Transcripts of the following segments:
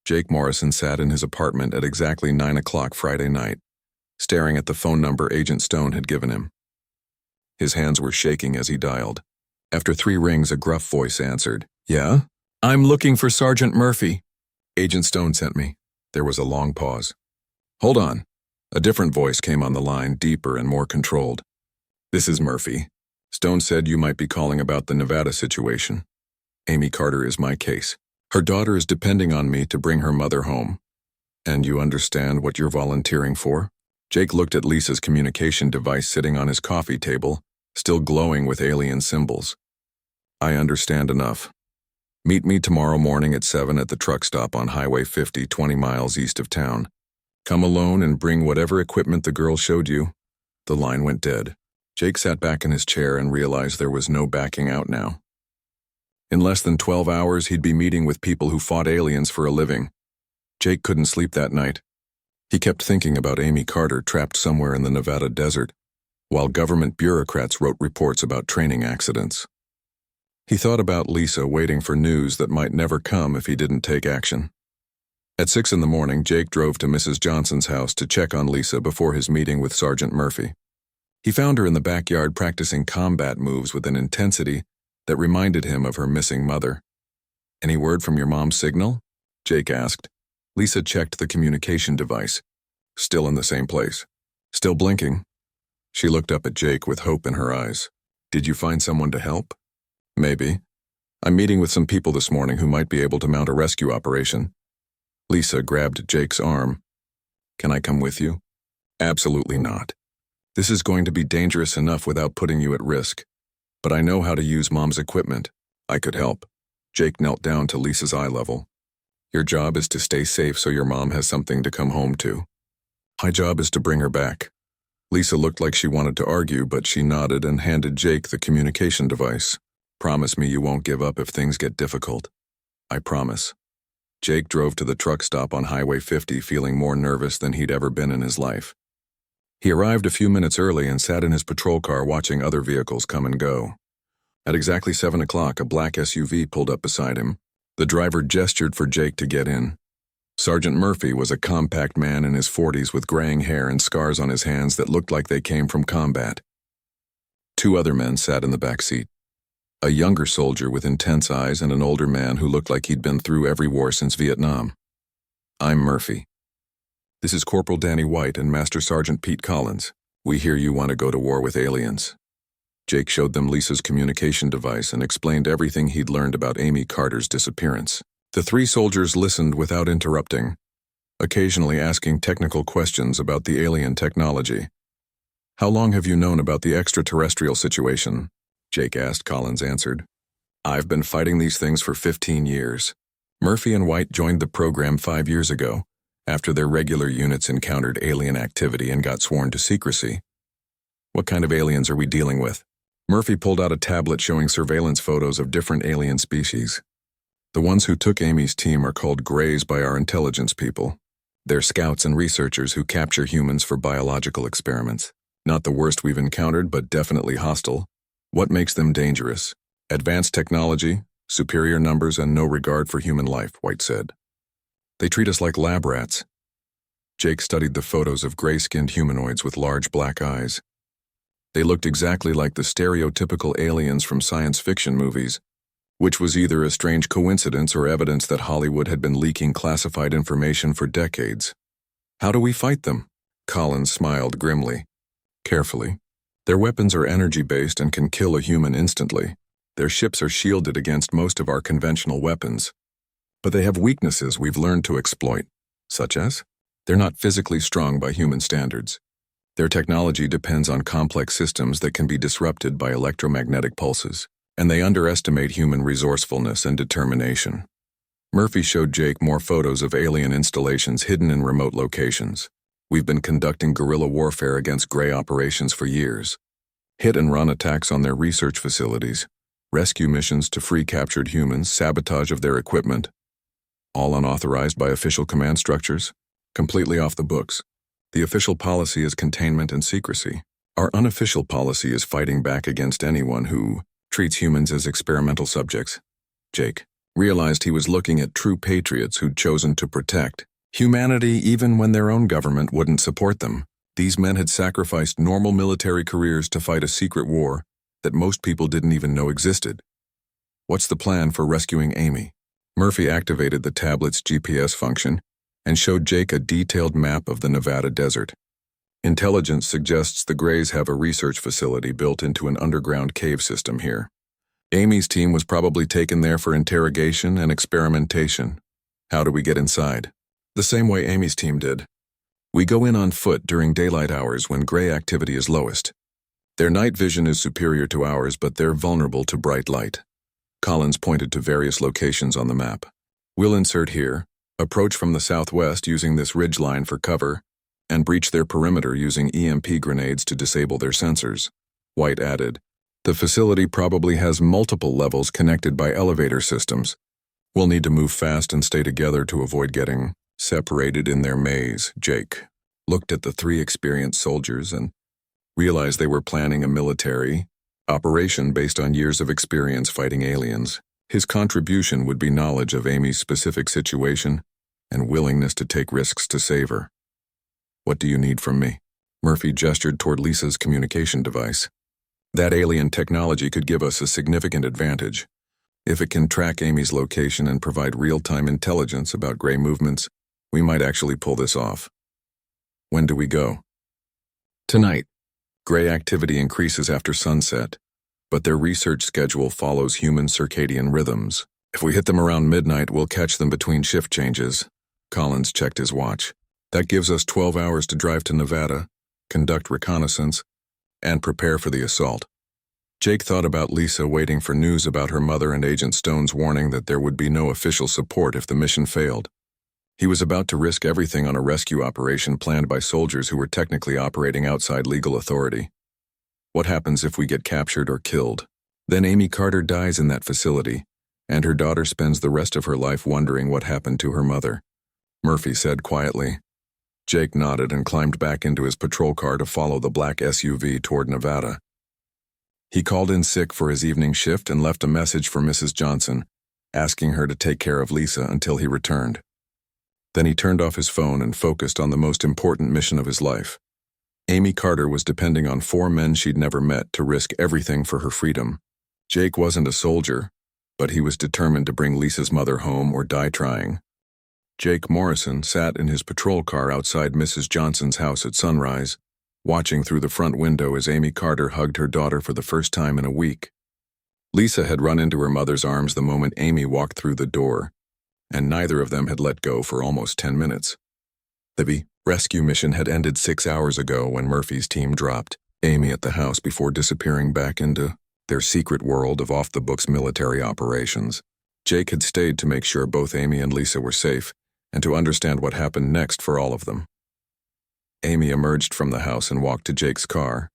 Jake Morrison sat in his apartment at exactly 9 o'clock Friday night, staring at the phone number Agent Stone had given him. His hands were shaking as he dialed. After 3 rings, a gruff voice answered. "Yeah? I'm looking for Sergeant Murphy." "Agent Stone sent me." There was a long pause. "Hold on." A different voice came on the line, deeper and more controlled. "This is Murphy. Stone said you might be calling about the Nevada situation. Amy Carter is my case. Her daughter is depending on me to bring her mother home. And you understand what you're volunteering for?" Jake looked at Lisa's communication device sitting on his coffee table, still glowing with alien symbols. "I understand enough. Meet me tomorrow morning at 7 at the truck stop on Highway 50, 20 miles east of town. Come alone and bring whatever equipment the girl showed you." The line went dead. Jake sat back in his chair and realized there was no backing out now. In less than 12 hours, he'd be meeting with people who fought aliens for a living. Jake couldn't sleep that night. He kept thinking about Amy Carter trapped somewhere in the Nevada desert, while government bureaucrats wrote reports about training accidents. He thought about Lisa waiting for news that might never come if he didn't take action. At 6 in the morning, Jake drove to Mrs. Johnson's house to check on Lisa before his meeting with Sergeant Murphy. He found her in the backyard practicing combat moves with an intensity that reminded him of her missing mother. "Any word from your mom's signal?" Jake asked. Lisa checked the communication device. "Still in the same place. Still blinking." She looked up at Jake with hope in her eyes. "Did you find someone to help?" "Maybe. I'm meeting with some people this morning who might be able to mount a rescue operation." Lisa grabbed Jake's arm. "Can I come with you?" "Absolutely not. This is going to be dangerous enough without putting you at risk. But I know how to use Mom's equipment. I could help." Jake knelt down to Lisa's eye level. "Your job is to stay safe so your mom has something to come home to. My job is to bring her back." Lisa looked like she wanted to argue, but she nodded and handed Jake the communication device. "Promise me you won't give up if things get difficult." "I promise." Jake drove to the truck stop on Highway 50 feeling more nervous than he'd ever been in his life. He arrived a few minutes early and sat in his patrol car watching other vehicles come and go. At exactly 7 o'clock, a black SUV pulled up beside him. The driver gestured for Jake to get in. Sergeant Murphy was a compact man in his 40s with graying hair and scars on his hands that looked like they came from combat. 2 other men sat in the back seat. A younger soldier with intense eyes and an older man who looked like he'd been through every war since Vietnam. "I'm Murphy. This is Corporal Danny White and Master Sergeant Pete Collins. We hear you want to go to war with aliens." Jake showed them Lisa's communication device and explained everything he'd learned about Amy Carter's disappearance. The 3 soldiers listened without interrupting, occasionally asking technical questions about the alien technology. "How long have you known about the extraterrestrial situation?" Jake asked. Collins answered. "I've been fighting these things for 15 years. Murphy and White joined the program 5 years ago, after their regular units encountered alien activity and got sworn to secrecy." "What kind of aliens are we dealing with?" Murphy pulled out a tablet showing surveillance photos of different alien species. "The ones who took Amy's team are called Greys by our intelligence people. They're scouts and researchers who capture humans for biological experiments. Not the worst we've encountered, but definitely hostile. What makes them dangerous? Advanced technology, superior numbers, and no regard for human life," White said. "They treat us like lab rats." Jake studied the photos of gray-skinned humanoids with large black eyes. They looked exactly like the stereotypical aliens from science fiction movies, which was either a strange coincidence or evidence that Hollywood had been leaking classified information for decades. "How do we fight them?" Collins smiled grimly. "Carefully. Their weapons are energy-based and can kill a human instantly. Their ships are shielded against most of our conventional weapons. But they have weaknesses we've learned to exploit, such as, they're not physically strong by human standards. Their technology depends on complex systems that can be disrupted by electromagnetic pulses, and they underestimate human resourcefulness and determination." Murphy showed Jake more photos of alien installations hidden in remote locations. "We've been conducting guerrilla warfare against Gray operations for years. Hit-and-run attacks on their research facilities, rescue missions to free captured humans, sabotage of their equipment. All unauthorized by official command structures, completely off the books. The official policy is containment and secrecy. Our unofficial policy is fighting back against anyone who treats humans as experimental subjects." "Jake, realized he was looking at true patriots who'd chosen to protect humanity even when their own government wouldn't support them. These men had sacrificed normal military careers to fight a secret war that most people didn't even know existed. What's the plan for rescuing Amy? Murphy activated the tablet's GPS function and showed Jake a detailed map of the Nevada desert. Intelligence suggests the Greys have a research facility built into an underground cave system here. Amy's team was probably taken there for interrogation and experimentation. How do we get inside? The same way Amy's team did. We go in on foot during daylight hours when Grey activity is lowest. Their night vision is superior to ours, but they're vulnerable to bright light. Collins pointed to various locations on the map. We'll insert here, approach from the southwest using this ridgeline for cover, and breach their perimeter using EMP grenades to disable their sensors. White added, the facility probably has multiple levels connected by elevator systems. We'll need to move fast and stay together to avoid getting separated in their maze. Jake looked at the three experienced soldiers and realized they were planning a military operation based on years of experience fighting aliens. His contribution would be knowledge of Amy's specific situation and willingness to take risks to save her. What do you need from me? Murphy gestured toward Lisa's communication device. That alien technology could give us a significant advantage. If it can track Amy's location and provide real-time intelligence about Grey movements, we might actually pull this off. When do we go? Tonight. Grey activity increases after sunset, but their research schedule follows human circadian rhythms. If we hit them around midnight, we'll catch them between shift changes. Collins checked his watch. That gives us 12 hours to drive to Nevada, conduct reconnaissance, and prepare for the assault. Jake thought about Lisa waiting for news about her mother and Agent Stone's warning that there would be no official support if the mission failed. He was about to risk everything on a rescue operation planned by soldiers who were technically operating outside legal authority. What happens if we get captured or killed? Then Amy Carter dies in that facility, and her daughter spends the rest of her life wondering what happened to her mother. Murphy said quietly. Jake nodded and climbed back into his patrol car to follow the black SUV toward Nevada. He called in sick for his evening shift and left a message for Mrs. Johnson, asking her to take care of Lisa until he returned. Then he turned off his phone and focused on the most important mission of his life. Amy Carter was depending on 4 men she'd never met to risk everything for her freedom. Jake wasn't a soldier, but he was determined to bring Lisa's mother home or die trying. Jake Morrison sat in his patrol car outside Mrs. Johnson's house at sunrise, watching through the front window as Amy Carter hugged her daughter for the first time in a week. Lisa had run into her mother's arms the moment Amy walked through the door, and neither of them had let go for almost 10 minutes. The rescue mission had ended 6 hours ago when Murphy's team dropped Amy at the house before disappearing back into their secret world of off-the-books military operations. Jake had stayed to make sure both Amy and Lisa were safe and to understand what happened next for all of them. Amy emerged from the house and walked to Jake's car.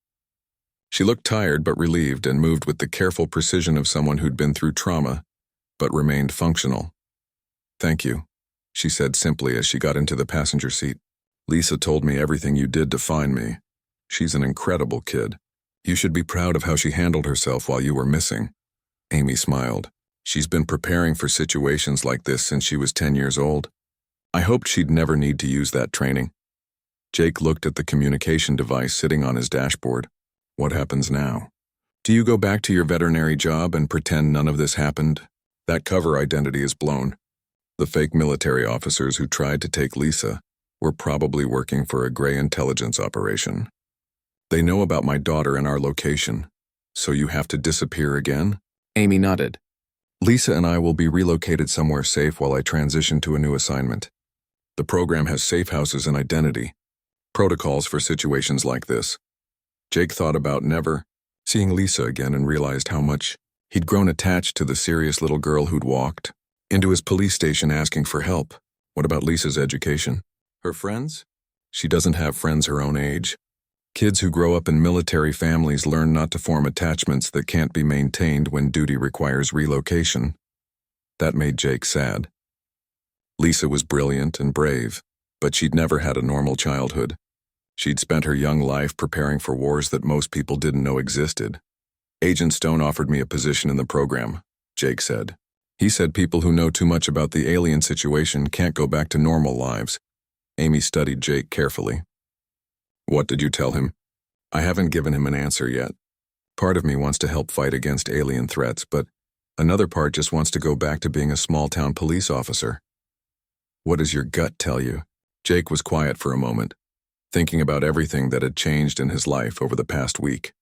She looked tired but relieved and moved with the careful precision of someone who'd been through trauma, but remained functional. Thank you, she said simply as she got into the passenger seat. Lisa told me everything you did to find me. She's an incredible kid. You should be proud of how she handled herself while you were missing. Amy smiled. She's been preparing for situations like this since she was 10 years old. I hoped she'd never need to use that training. Jake looked at the communication device sitting on his dashboard. What happens now? Do you go back to your veterinary job and pretend none of this happened? That cover identity is blown. The fake military officers who tried to take Lisa were probably working for a Grey intelligence operation. They know about my daughter and our location. So you have to disappear again? Amy nodded. Lisa and I will be relocated somewhere safe while I transition to a new assignment. The program has safe houses and identity protocols for situations like this. Jake thought about never seeing Lisa again and realized how much he'd grown attached to the serious little girl who'd walked into his police station asking for help. What about Lisa's education? Her friends? She doesn't have friends her own age. Kids who grow up in military families learn not to form attachments that can't be maintained when duty requires relocation. That made Jake sad. Lisa was brilliant and brave, but she'd never had a normal childhood. She'd spent her young life preparing for wars that most people didn't know existed. Agent Stone offered me a position in the program, Jake said. He said people who know too much about the alien situation can't go back to normal lives. Amy studied Jake carefully. What did you tell him? I haven't given him an answer yet. Part of me wants to help fight against alien threats, but another part just wants to go back to being a small-town police officer. What does your gut tell you? Jake was quiet for a moment, thinking about everything that had changed in his life over the past week.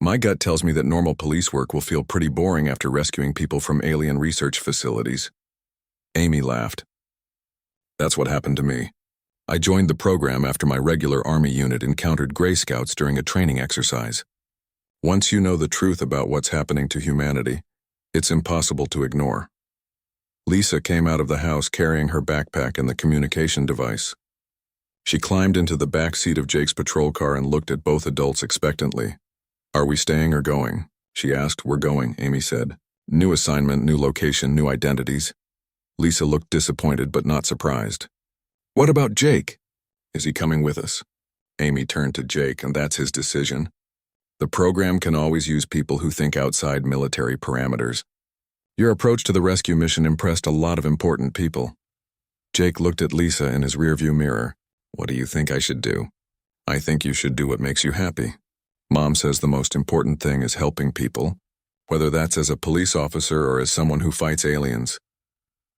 My gut tells me that normal police work will feel pretty boring after rescuing people from alien research facilities. Amy laughed. That's what happened to me. I joined the program after my regular Army unit encountered Gray Scouts during a training exercise. Once you know the truth about what's happening to humanity, it's impossible to ignore. Lisa came out of the house carrying her backpack and the communication device. She climbed into the back seat of Jake's patrol car and looked at both adults expectantly. Are we staying or going? She asked. We're going, Amy said. New assignment, new location, new identities. Lisa looked disappointed but not surprised. What about Jake? Is he coming with us? Amy turned to Jake, and that's his decision. The program can always use people who think outside military parameters. Your approach to the rescue mission impressed a lot of important people. Jake looked at Lisa in his rearview mirror. What do you think I should do? I think you should do what makes you happy. Mom says the most important thing is helping people, whether that's as a police officer or as someone who fights aliens.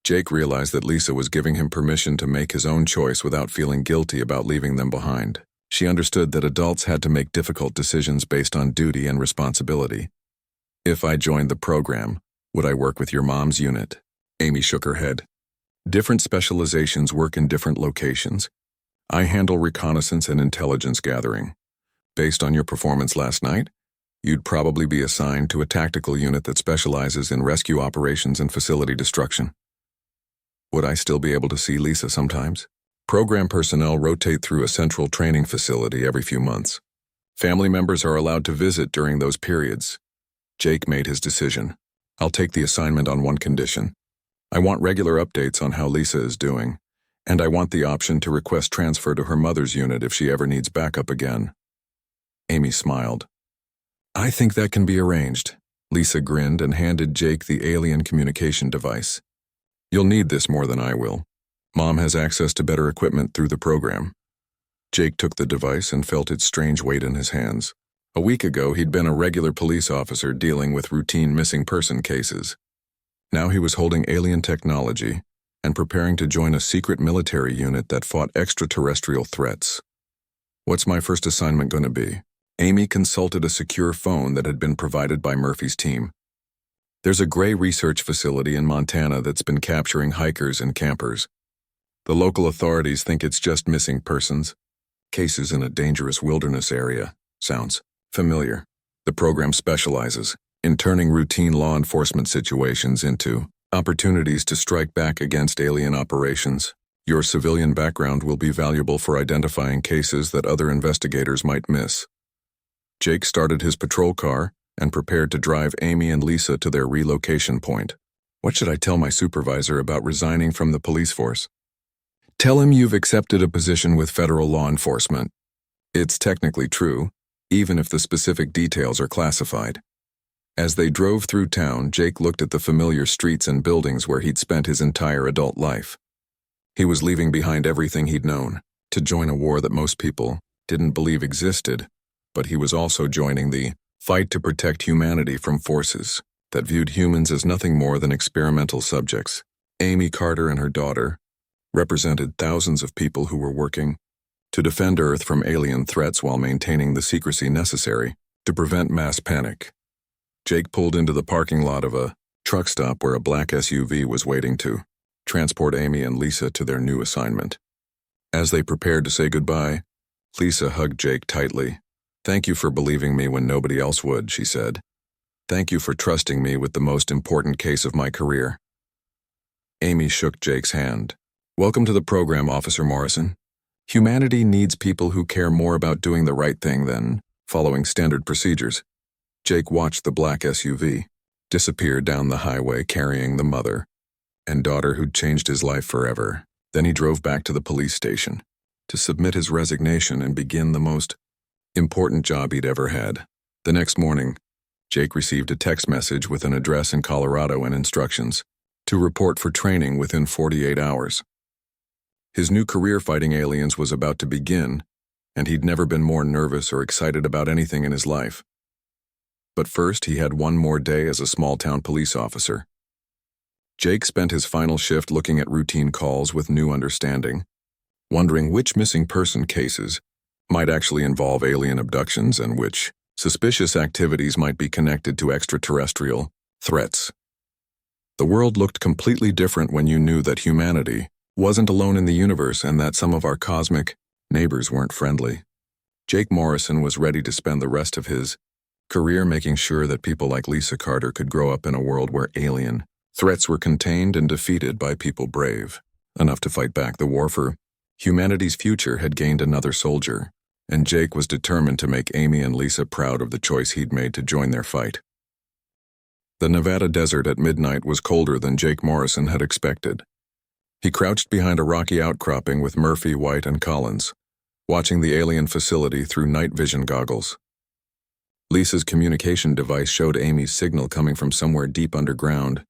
Jake realized that Lisa was giving him permission to make his own choice without feeling guilty about leaving them behind. She understood that adults had to make difficult decisions based on duty and responsibility. If I joined the program, would I work with your mom's unit? Amy shook her head. Different specializations work in different locations. I handle reconnaissance and intelligence gathering. Based on your performance last night, you'd probably be assigned to a tactical unit that specializes in rescue operations and facility destruction. Would I still be able to see Lisa sometimes? Program personnel rotate through a central training facility every few months. Family members are allowed to visit during those periods. Jake made his decision. I'll take the assignment on one condition. I want regular updates on how Lisa is doing, and I want the option to request transfer to her mother's unit if she ever needs backup again. Amy smiled. I think that can be arranged. Lisa grinned and handed Jake the alien communication device. You'll need this more than I will. Mom has access to better equipment through the program. Jake took the device and felt its strange weight in his hands. A week ago, he'd been a regular police officer dealing with routine missing person cases. Now he was holding alien technology and preparing to join a secret military unit that fought extraterrestrial threats. What's my first assignment going to be? Amy consulted a secure phone that had been provided by Murphy's team. There's a Gray research facility in Montana that's been capturing hikers and campers. The local authorities think it's just missing persons. Cases in a dangerous wilderness area. Sounds familiar. The program specializes in turning routine law enforcement situations into opportunities to strike back against alien operations. Your civilian background will be valuable for identifying cases that other investigators might miss. Jake started his patrol car and prepared to drive Amy and Lisa to their relocation point. What should I tell my supervisor about resigning from the police force? Tell him you've accepted a position with federal law enforcement. It's technically true, even if the specific details are classified. As they drove through town, Jake looked at the familiar streets and buildings where he'd spent his entire adult life. He was leaving behind everything he'd known to join a war that most people didn't believe existed, but he was also joining the fight to protect humanity from forces that viewed humans as nothing more than experimental subjects. Amy Carter and her daughter represented thousands of people who were working to defend Earth from alien threats while maintaining the secrecy necessary to prevent mass panic. Jake pulled into the parking lot of a truck stop where a black SUV was waiting to transport Amy and Lisa to their new assignment. As they prepared to say goodbye, Lisa hugged Jake tightly. Thank you for believing me when nobody else would, she said. Thank you for trusting me with the most important case of my career. Amy shook Jake's hand. Welcome to the program, Officer Morrison. Humanity needs people who care more about doing the right thing than following standard procedures. Jake watched the black SUV disappear down the highway carrying the mother and daughter who'd changed his life forever. Then he drove back to the police station to submit his resignation and begin the most important job he'd ever had. The next morning, Jake received a text message with an address in Colorado and instructions to report for training within 48 hours. His new career fighting aliens was about to begin, and he'd never been more nervous or excited about anything in his life. But first, he had one more day as a small-town police officer. Jake spent his final shift looking at routine calls with new understanding, wondering which missing person cases might actually involve alien abductions and which suspicious activities might be connected to extraterrestrial threats. The world looked completely different when you knew that humanity wasn't alone in the universe and that some of our cosmic neighbors weren't friendly. Jake Morrison was ready to spend the rest of his career making sure that people like Lisa Carter could grow up in a world where alien threats were contained and defeated by people brave enough to fight back. The war for humanity's future had gained another soldier, and Jake was determined to make Amy and Lisa proud of the choice he'd made to join their fight. The Nevada desert at midnight was colder than Jake Morrison had expected. He crouched behind a rocky outcropping with Murphy, White, and Collins, watching the alien facility through night vision goggles. Lisa's communication device showed Amy's signal coming from somewhere deep underground,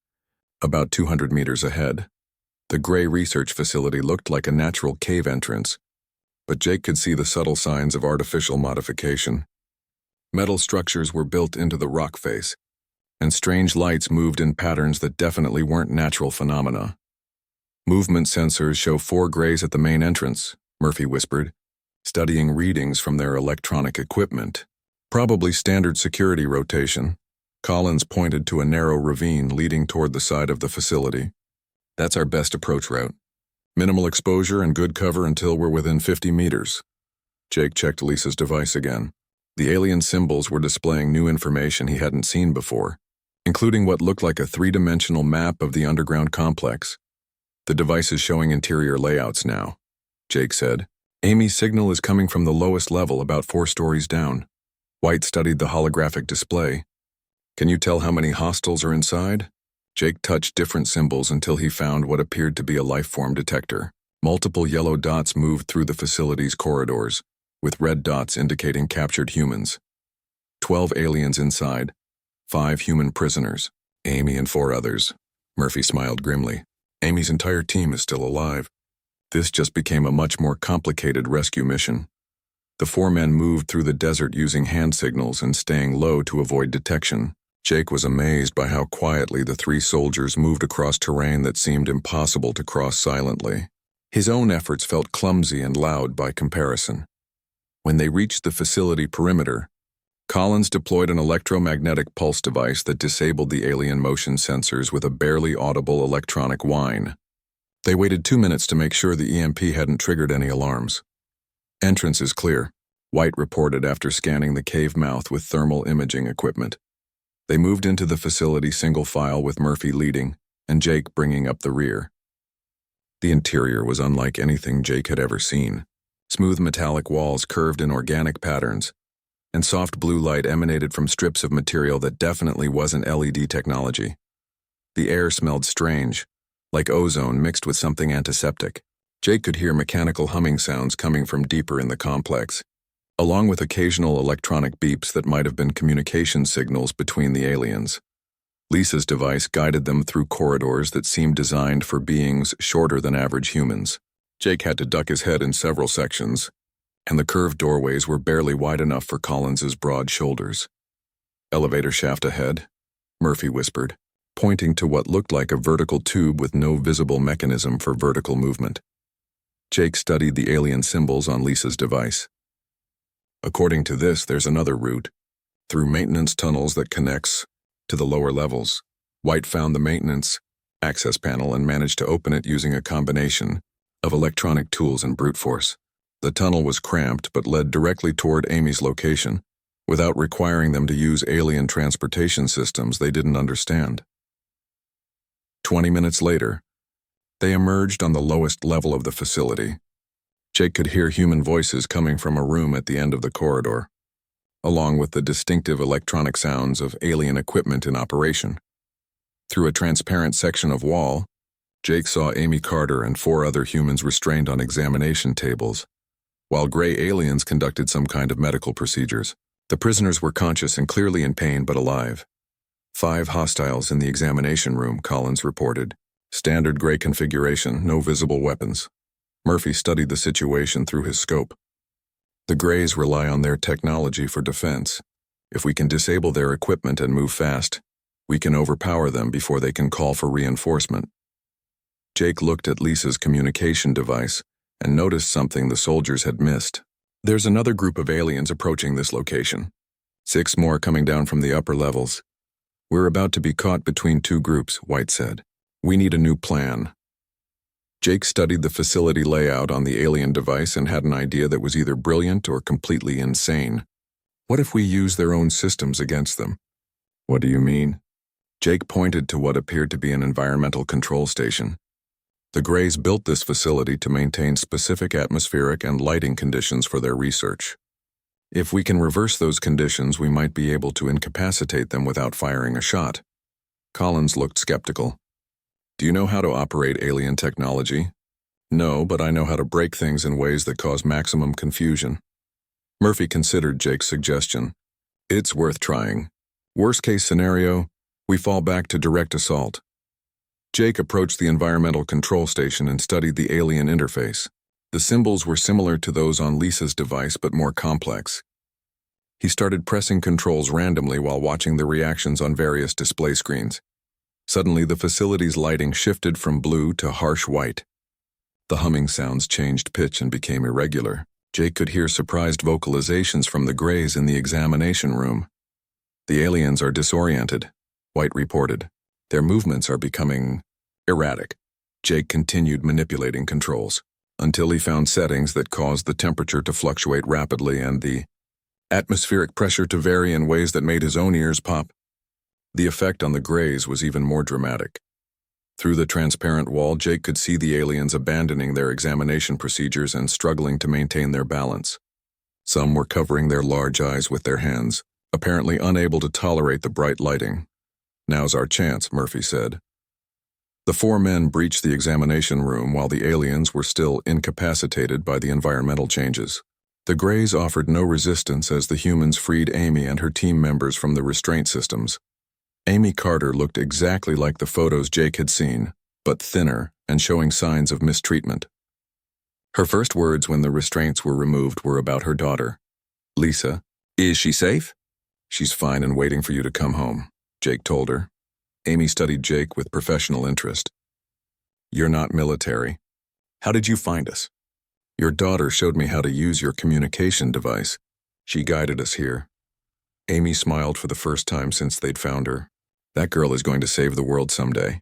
about 200 meters ahead. The gray research facility looked like a natural cave entrance, but Jake could see the subtle signs of artificial modification. Metal structures were built into the rock face, and strange lights moved in patterns that definitely weren't natural phenomena. Movement sensors show 4 grays at the main entrance, Murphy whispered, studying readings from their electronic equipment. Probably standard security rotation. Collins pointed to a narrow ravine leading toward the side of the facility. That's our best approach route. Minimal exposure and good cover until we're within 50 meters. Jake checked Lisa's device again. The alien symbols were displaying new information he hadn't seen before, including what looked like a 3-dimensional map of the underground complex. The device is showing interior layouts now, Jake said. Amy's signal is coming from the lowest level, about 4 stories down. White studied the holographic display. Can you tell how many hostiles are inside? Jake touched different symbols until he found what appeared to be a life-form detector. Multiple yellow dots moved through the facility's corridors, with red dots indicating captured humans. 12 aliens inside, 5 human prisoners, Amy and 4 others. Murphy smiled grimly. Amy's entire team is still alive. This just became a much more complicated rescue mission. The 4 men moved through the desert using hand signals and staying low to avoid detection. Jake was amazed by how quietly the 3 soldiers moved across terrain that seemed impossible to cross silently. His own efforts felt clumsy and loud by comparison. When they reached the facility perimeter, Collins deployed an electromagnetic pulse device that disabled the alien motion sensors with a barely audible electronic whine. They waited 2 minutes to make sure the EMP hadn't triggered any alarms. Entrance is clear, White reported after scanning the cave mouth with thermal imaging equipment. They moved into the facility single file with Murphy leading and Jake bringing up the rear. The interior was unlike anything Jake had ever seen. Smooth metallic walls curved in organic patterns, and soft blue light emanated from strips of material that definitely wasn't LED technology. The air smelled strange, like ozone mixed with something antiseptic. Jake could hear mechanical humming sounds coming from deeper in the complex, along with occasional electronic beeps that might have been communication signals between the aliens. Lisa's device guided them through corridors that seemed designed for beings shorter than average humans. Jake had to duck his head in several sections, and the curved doorways were barely wide enough for Collins's broad shoulders. Elevator shaft ahead, Murphy whispered, pointing to what looked like a vertical tube with no visible mechanism for vertical movement. Jake studied the alien symbols on Lisa's device. According to this, there's another route, through maintenance tunnels that connects to the lower levels. White found the maintenance access panel and managed to open it using a combination of electronic tools and brute force. The tunnel was cramped but led directly toward Amy's location, without requiring them to use alien transportation systems they didn't understand. 20 minutes later, they emerged on the lowest level of the facility. Jake could hear human voices coming from a room at the end of the corridor, along with the distinctive electronic sounds of alien equipment in operation. Through a transparent section of wall, Jake saw Amy Carter and 4 other humans restrained on examination tables, while gray aliens conducted some kind of medical procedures. The prisoners were conscious and clearly in pain but alive. 5 hostiles in the examination room, Collins reported. Standard gray configuration, no visible weapons. Murphy studied the situation through his scope. The Greys rely on their technology for defense. If we can disable their equipment and move fast, we can overpower them before they can call for reinforcement. Jake looked at Lisa's communication device and noticed something the soldiers had missed. There's another group of aliens approaching this location. 6 more coming down from the upper levels. We're about to be caught between 2 groups, White said. We need a new plan. Jake studied the facility layout on the alien device and had an idea that was either brilliant or completely insane. What if we use their own systems against them? What do you mean? Jake pointed to what appeared to be an environmental control station. The Greys built this facility to maintain specific atmospheric and lighting conditions for their research. If we can reverse those conditions, we might be able to incapacitate them without firing a shot. Collins looked skeptical. Do you know how to operate alien technology? No, but I know how to break things in ways that cause maximum confusion. Murphy considered Jake's suggestion. It's worth trying. Worst case scenario, we fall back to direct assault. Jake approached the environmental control station and studied the alien interface. The symbols were similar to those on Lisa's device but more complex. He started pressing controls randomly while watching the reactions on various display screens. Suddenly, the facility's lighting shifted from blue to harsh white. The humming sounds changed pitch and became irregular. Jake could hear surprised vocalizations from the Greys in the examination room. The aliens are disoriented, White reported. Their movements are becoming erratic. Jake continued manipulating controls until he found settings that caused the temperature to fluctuate rapidly and the atmospheric pressure to vary in ways that made his own ears pop. The effect on the Greys was even more dramatic. Through the transparent wall, Jake could see the aliens abandoning their examination procedures and struggling to maintain their balance. Some were covering their large eyes with their hands, apparently unable to tolerate the bright lighting. Now's our chance, Murphy said. The 4 men breached the examination room while the aliens were still incapacitated by the environmental changes. The Greys offered no resistance as the humans freed Amy and her team members from the restraint systems. Amy Carter looked exactly like the photos Jake had seen, but thinner and showing signs of mistreatment. Her first words when the restraints were removed were about her daughter. Lisa, is she safe? She's fine and waiting for you to come home, Jake told her. Amy studied Jake with professional interest. You're not military. How did you find us? Your daughter showed me how to use your communication device. She guided us here. Amy smiled for the first time since they'd found her. That girl is going to save the world someday.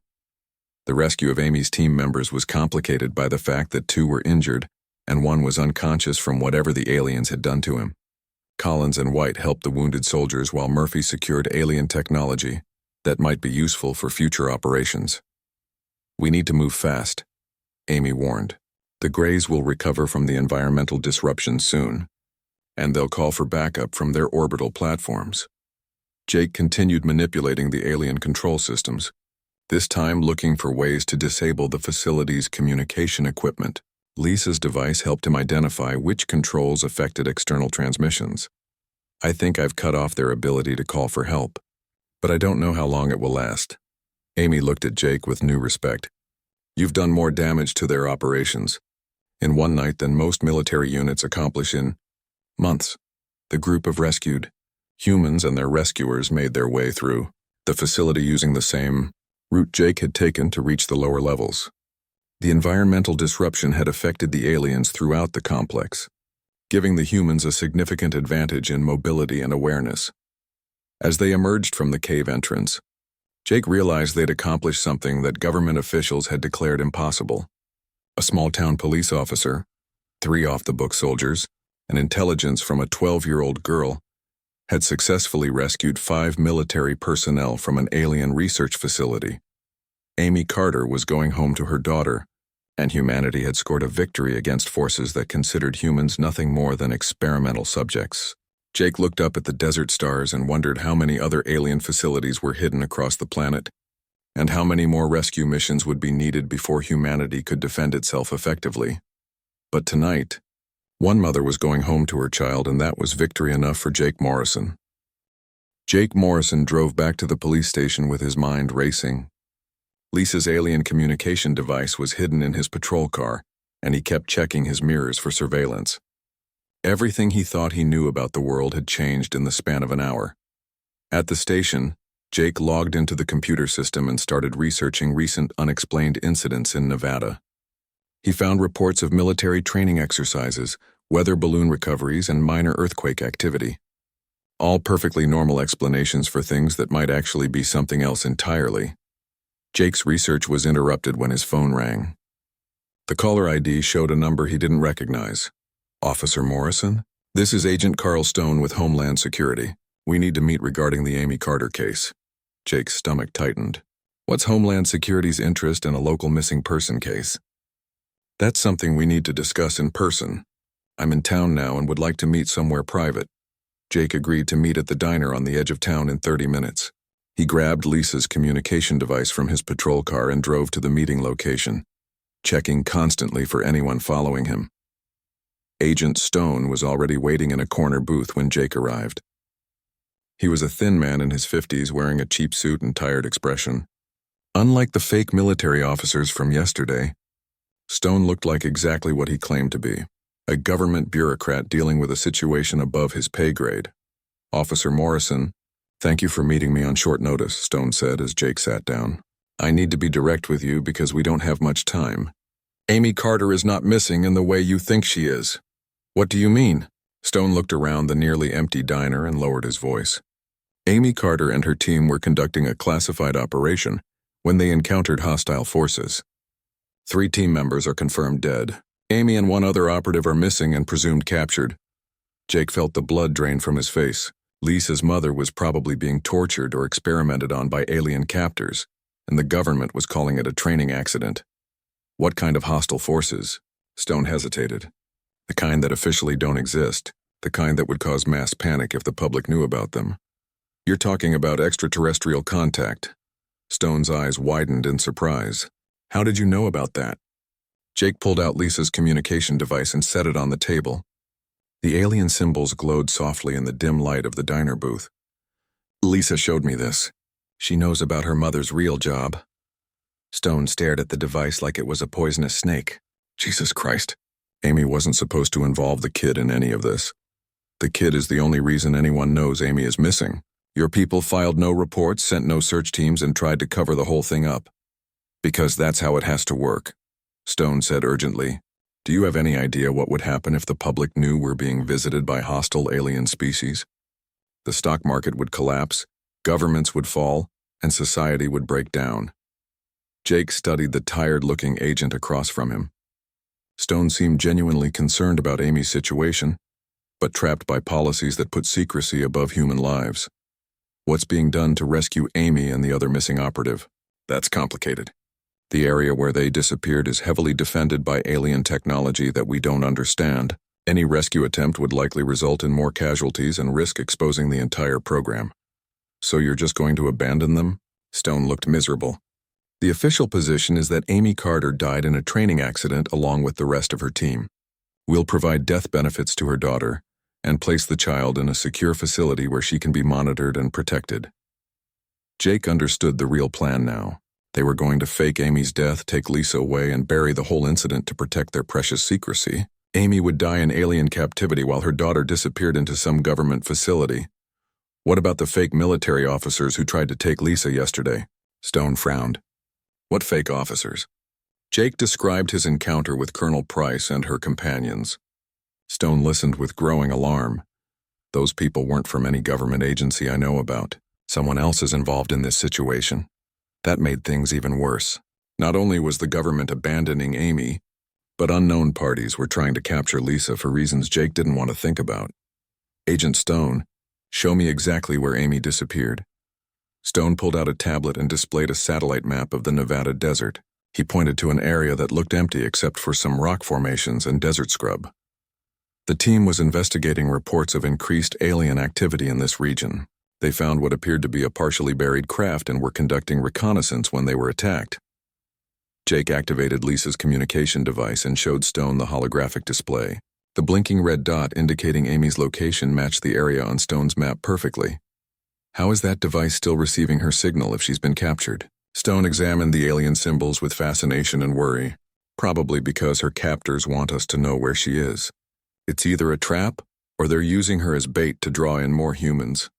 The rescue of Amy's team members was complicated by the fact that 2 were injured and 1 was unconscious from whatever the aliens had done to him. Collins and White helped the wounded soldiers while Murphy secured alien technology that might be useful for future operations. We need to move fast, Amy warned. The Greys will recover from the environmental disruption soon, and they'll call for backup from their orbital platforms. Jake continued manipulating the alien control systems, this time looking for ways to disable the facility's communication equipment. Lisa's device helped him identify which controls affected external transmissions. I think I've cut off their ability to call for help, but I don't know how long it will last. Amy looked at Jake with new respect. You've done more damage to their operations in one night than most military units accomplish in months. The group of rescued humans and their rescuers made their way through the facility using the same route Jake had taken to reach the lower levels. The environmental disruption had affected the aliens throughout the complex, giving the humans a significant advantage in mobility and awareness. As they emerged from the cave entrance, Jake realized they'd accomplished something that government officials had declared impossible. A small-town police officer, 3 off-the-book soldiers, and intelligence from a 12-year-old girl had successfully rescued 5 military personnel from an alien research facility. Amy Carter was going home to her daughter, and humanity had scored a victory against forces that considered humans nothing more than experimental subjects. Jake looked up at the desert stars and wondered how many other alien facilities were hidden across the planet, and how many more rescue missions would be needed before humanity could defend itself effectively. But tonight, One mother was going home to her child, and that was victory enough for Jake Morrison. Jake Morrison drove back to the police station with his mind racing. Lisa's alien communication device was hidden in his patrol car, and he kept checking his mirrors for surveillance. Everything he thought he knew about the world had changed in the span of an hour. At the station, Jake logged into the computer system and started researching recent unexplained incidents in Nevada. He found reports of military training exercises, weather balloon recoveries, and minor earthquake activity. All perfectly normal explanations for things that might actually be something else entirely. Jake's research was interrupted when his phone rang. The caller ID showed a number he didn't recognize. Officer Morrison? This is Agent Carl Stone with Homeland Security. We need to meet regarding the Amy Carter case. Jake's stomach tightened. What's Homeland Security's interest in a local missing person case? That's something we need to discuss in person. I'm in town now and would like to meet somewhere private. Jake agreed to meet at the diner on the edge of town in 30 minutes. He grabbed Lisa's communication device from his patrol car and drove to the meeting location, checking constantly for anyone following him. Agent Stone was already waiting in a corner booth when Jake arrived. He was a thin man in his 50s wearing a cheap suit and tired expression. Unlike the fake military officers from yesterday, Stone looked like exactly what he claimed to be, a government bureaucrat dealing with a situation above his pay grade. Officer Morrison, thank you for meeting me on short notice, Stone said as Jake sat down. I need to be direct with you because we don't have much time. Amy Carter is not missing in the way you think she is. What do you mean? Stone looked around the nearly empty diner and lowered his voice. Amy Carter and her team were conducting a classified operation when they encountered hostile forces. 3 team members are confirmed dead. Amy and 1 other operative are missing and presumed captured. Jake felt the blood drain from his face. Lisa's mother was probably being tortured or experimented on by alien captors, and the government was calling it a training accident. What kind of hostile forces? Stone hesitated. The kind that officially don't exist, the kind that would cause mass panic if the public knew about them. You're talking about extraterrestrial contact. Stone's eyes widened in surprise. How did you know about that? Jake pulled out Lisa's communication device and set it on the table. The alien symbols glowed softly in the dim light of the diner booth. Lisa showed me this. She knows about her mother's real job. Stone stared at the device like it was a poisonous snake. Jesus Christ. Amy wasn't supposed to involve the kid in any of this. The kid is the only reason anyone knows Amy is missing. Your people filed no reports, sent no search teams, and tried to cover the whole thing up. Because that's how it has to work. Stone said urgently. Do you have any idea what would happen if the public knew we're being visited by hostile alien species? The stock market would collapse, governments would fall, and society would break down. Jake studied the tired-looking agent across from him. Stone seemed genuinely concerned about Amy's situation, but trapped by policies that put secrecy above human lives. What's being done to rescue Amy and the other missing operative? That's complicated. The area where they disappeared is heavily defended by alien technology that we don't understand. Any rescue attempt would likely result in more casualties and risk exposing the entire program. So you're just going to abandon them? Stone looked miserable. The official position is that Amy Carter died in a training accident along with the rest of her team. We'll provide death benefits to her daughter and place the child in a secure facility where she can be monitored and protected. Jake understood the real plan now. They were going to fake Amy's death, take Lisa away, and bury the whole incident to protect their precious secrecy. Amy would die in alien captivity while her daughter disappeared into some government facility. What about the fake military officers who tried to take Lisa yesterday? Stone frowned. What fake officers? Jake described his encounter with Colonel Price and her companions. Stone listened with growing alarm. Those people weren't from any government agency I know about. Someone else is involved in this situation. That made things even worse. Not only was the government abandoning Amy, but unknown parties were trying to capture Lisa for reasons Jake didn't want to think about. Agent Stone, show me exactly where Amy disappeared. Stone pulled out a tablet and displayed a satellite map of the Nevada desert. He pointed to an area that looked empty except for some rock formations and desert scrub. The team was investigating reports of increased alien activity in this region. They found what appeared to be a partially buried craft and were conducting reconnaissance when they were attacked. Jake activated Lisa's communication device and showed Stone the holographic display. The blinking red dot indicating Amy's location matched the area on Stone's map perfectly. How is that device still receiving her signal if she's been captured? Stone examined the alien symbols with fascination and worry, probably because her captors want us to know where she is. It's either a trap, or they're using her as bait to draw in more humans.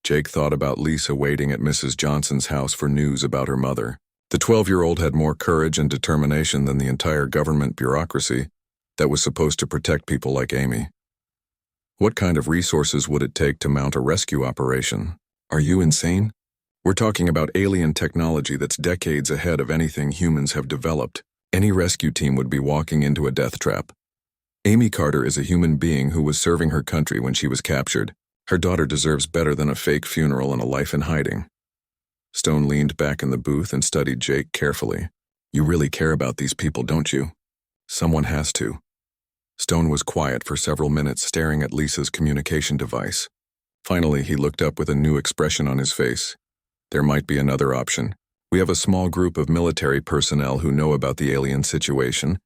Jake thought about Lisa waiting at Mrs. Johnson's house for news about her mother. The 12-year-old had more courage and determination than the entire government bureaucracy that was supposed to protect people like Amy. What kind of resources would it take to mount a rescue operation? Are you insane? We're talking about alien technology that's decades ahead of anything humans have developed. Any rescue team would be walking into a death trap. Amy Carter is a human being who was serving her country when she was captured. Her daughter deserves better than a fake funeral and a life in hiding. Stone leaned back in the booth and studied Jake carefully. You really care about these people, don't you? Someone has to. Stone was quiet for several minutes, staring at Lisa's communication device. Finally, he looked up with a new expression on his face. There might be another option. We have a small group of military personnel who know about the alien situation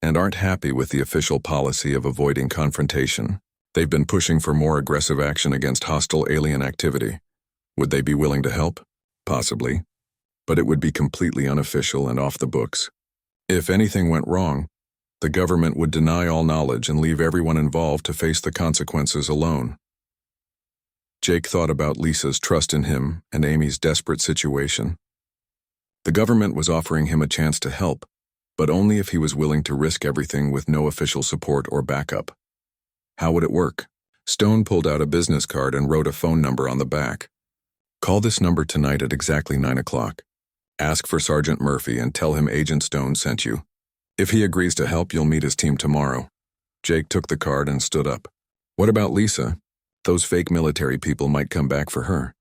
and aren't happy with the official policy of avoiding confrontation. They've been pushing for more aggressive action against hostile alien activity. Would they be willing to help? Possibly. But it would be completely unofficial and off the books. If anything went wrong, the government would deny all knowledge and leave everyone involved to face the consequences alone. Jake thought about Lisa's trust in him and Amy's desperate situation. The government was offering him a chance to help, but only if he was willing to risk everything with no official support or backup. How would it work? Stone pulled out a business card and wrote a phone number on the back. Call this number tonight at exactly 9 o'clock. Ask for Sergeant Murphy and tell him Agent Stone sent you. If he agrees to help, you'll meet his team tomorrow. Jake took the card and stood up. What about Lisa? Those fake military people might come back for her.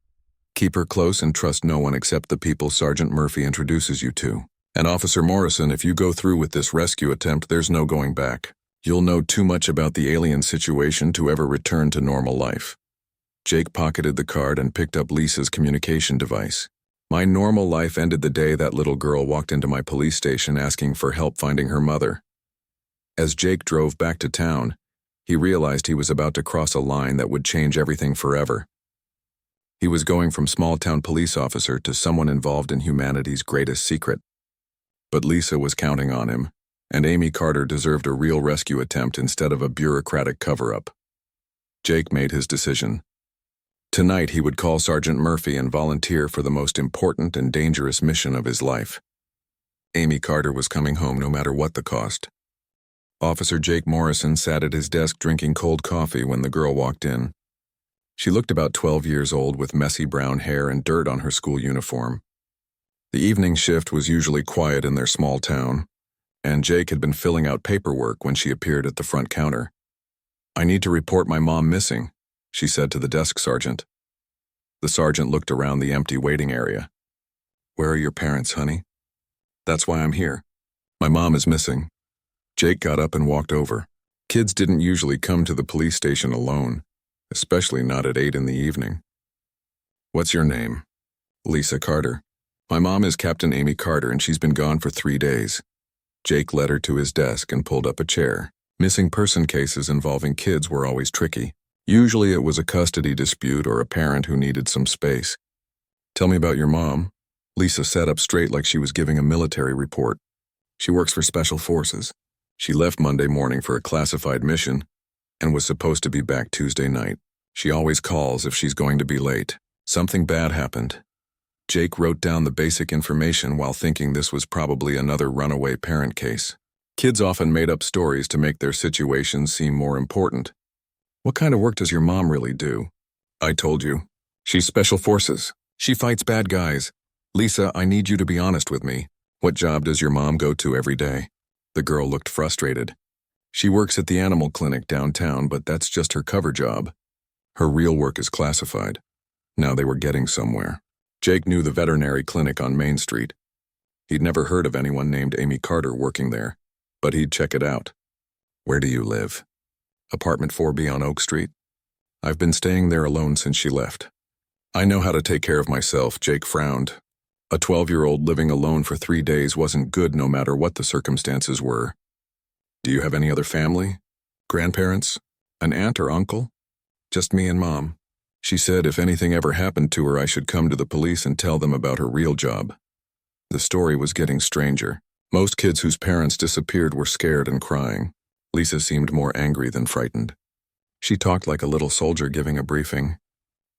Keep her close and trust no one except the people Sergeant Murphy introduces you to. And Officer Morrison, if you go through with this rescue attempt, there's no going back. You'll know too much about the alien situation to ever return to normal life. Jake pocketed the card and picked up Lisa's communication device. My normal life ended the day that little girl walked into my police station asking for help finding her mother. As Jake drove back to town, he realized he was about to cross a line that would change everything forever. He was going from small-town police officer to someone involved in humanity's greatest secret. But Lisa was counting on him, and Amy Carter deserved a real rescue attempt instead of a bureaucratic cover-up. Jake made his decision. Tonight he would call Sergeant Murphy and volunteer for the most important and dangerous mission of his life. Amy Carter was coming home no matter what the cost. Officer Jake Morrison sat at his desk drinking cold coffee when the girl walked in. She looked about 12 years old with messy brown hair and dirt on her school uniform. The evening shift was usually quiet in their small town, and Jake had been filling out paperwork when she appeared at the front counter. I need to report my mom missing, she said to the desk sergeant. The sergeant looked around the empty waiting area. Where are your parents, honey? That's why I'm here. My mom is missing. Jake got up and walked over. Kids didn't usually come to the police station alone, especially not at 8 in the evening. What's your name? Lisa Carter. My mom is Captain Amy Carter and she's been gone for 3 days. Jake led her to his desk and pulled up a chair. Missing person cases involving kids were always tricky. Usually it was a custody dispute or a parent who needed some space. Tell me about your mom. Lisa sat up straight like she was giving a military report. She works for Special Forces. She left Monday morning for a classified mission and was supposed to be back Tuesday night. She always calls if she's going to be late. Something bad happened. Jake wrote down the basic information while thinking this was probably another runaway parent case. Kids often made up stories to make their situations seem more important. What kind of work does your mom really do? I told you. She's Special Forces. She fights bad guys. Lisa, I need you to be honest with me. What job does your mom go to every day? The girl looked frustrated. She works at the animal clinic downtown, but that's just her cover job. Her real work is classified. Now they were getting somewhere. Jake knew the veterinary clinic on Main Street. He'd never heard of anyone named Amy Carter working there, but he'd check it out. Where do you live? Apartment 4B on Oak Street. I've been staying there alone since she left. I know how to take care of myself, Jake frowned. A 12-year-old living alone for 3 days wasn't good no matter what the circumstances were. Do you have any other family? Grandparents? An aunt or uncle? Just me and Mom. She said if anything ever happened to her, I should come to the police and tell them about her real job. The story was getting stranger. Most kids whose parents disappeared were scared and crying. Lisa seemed more angry than frightened. She talked like a little soldier giving a briefing.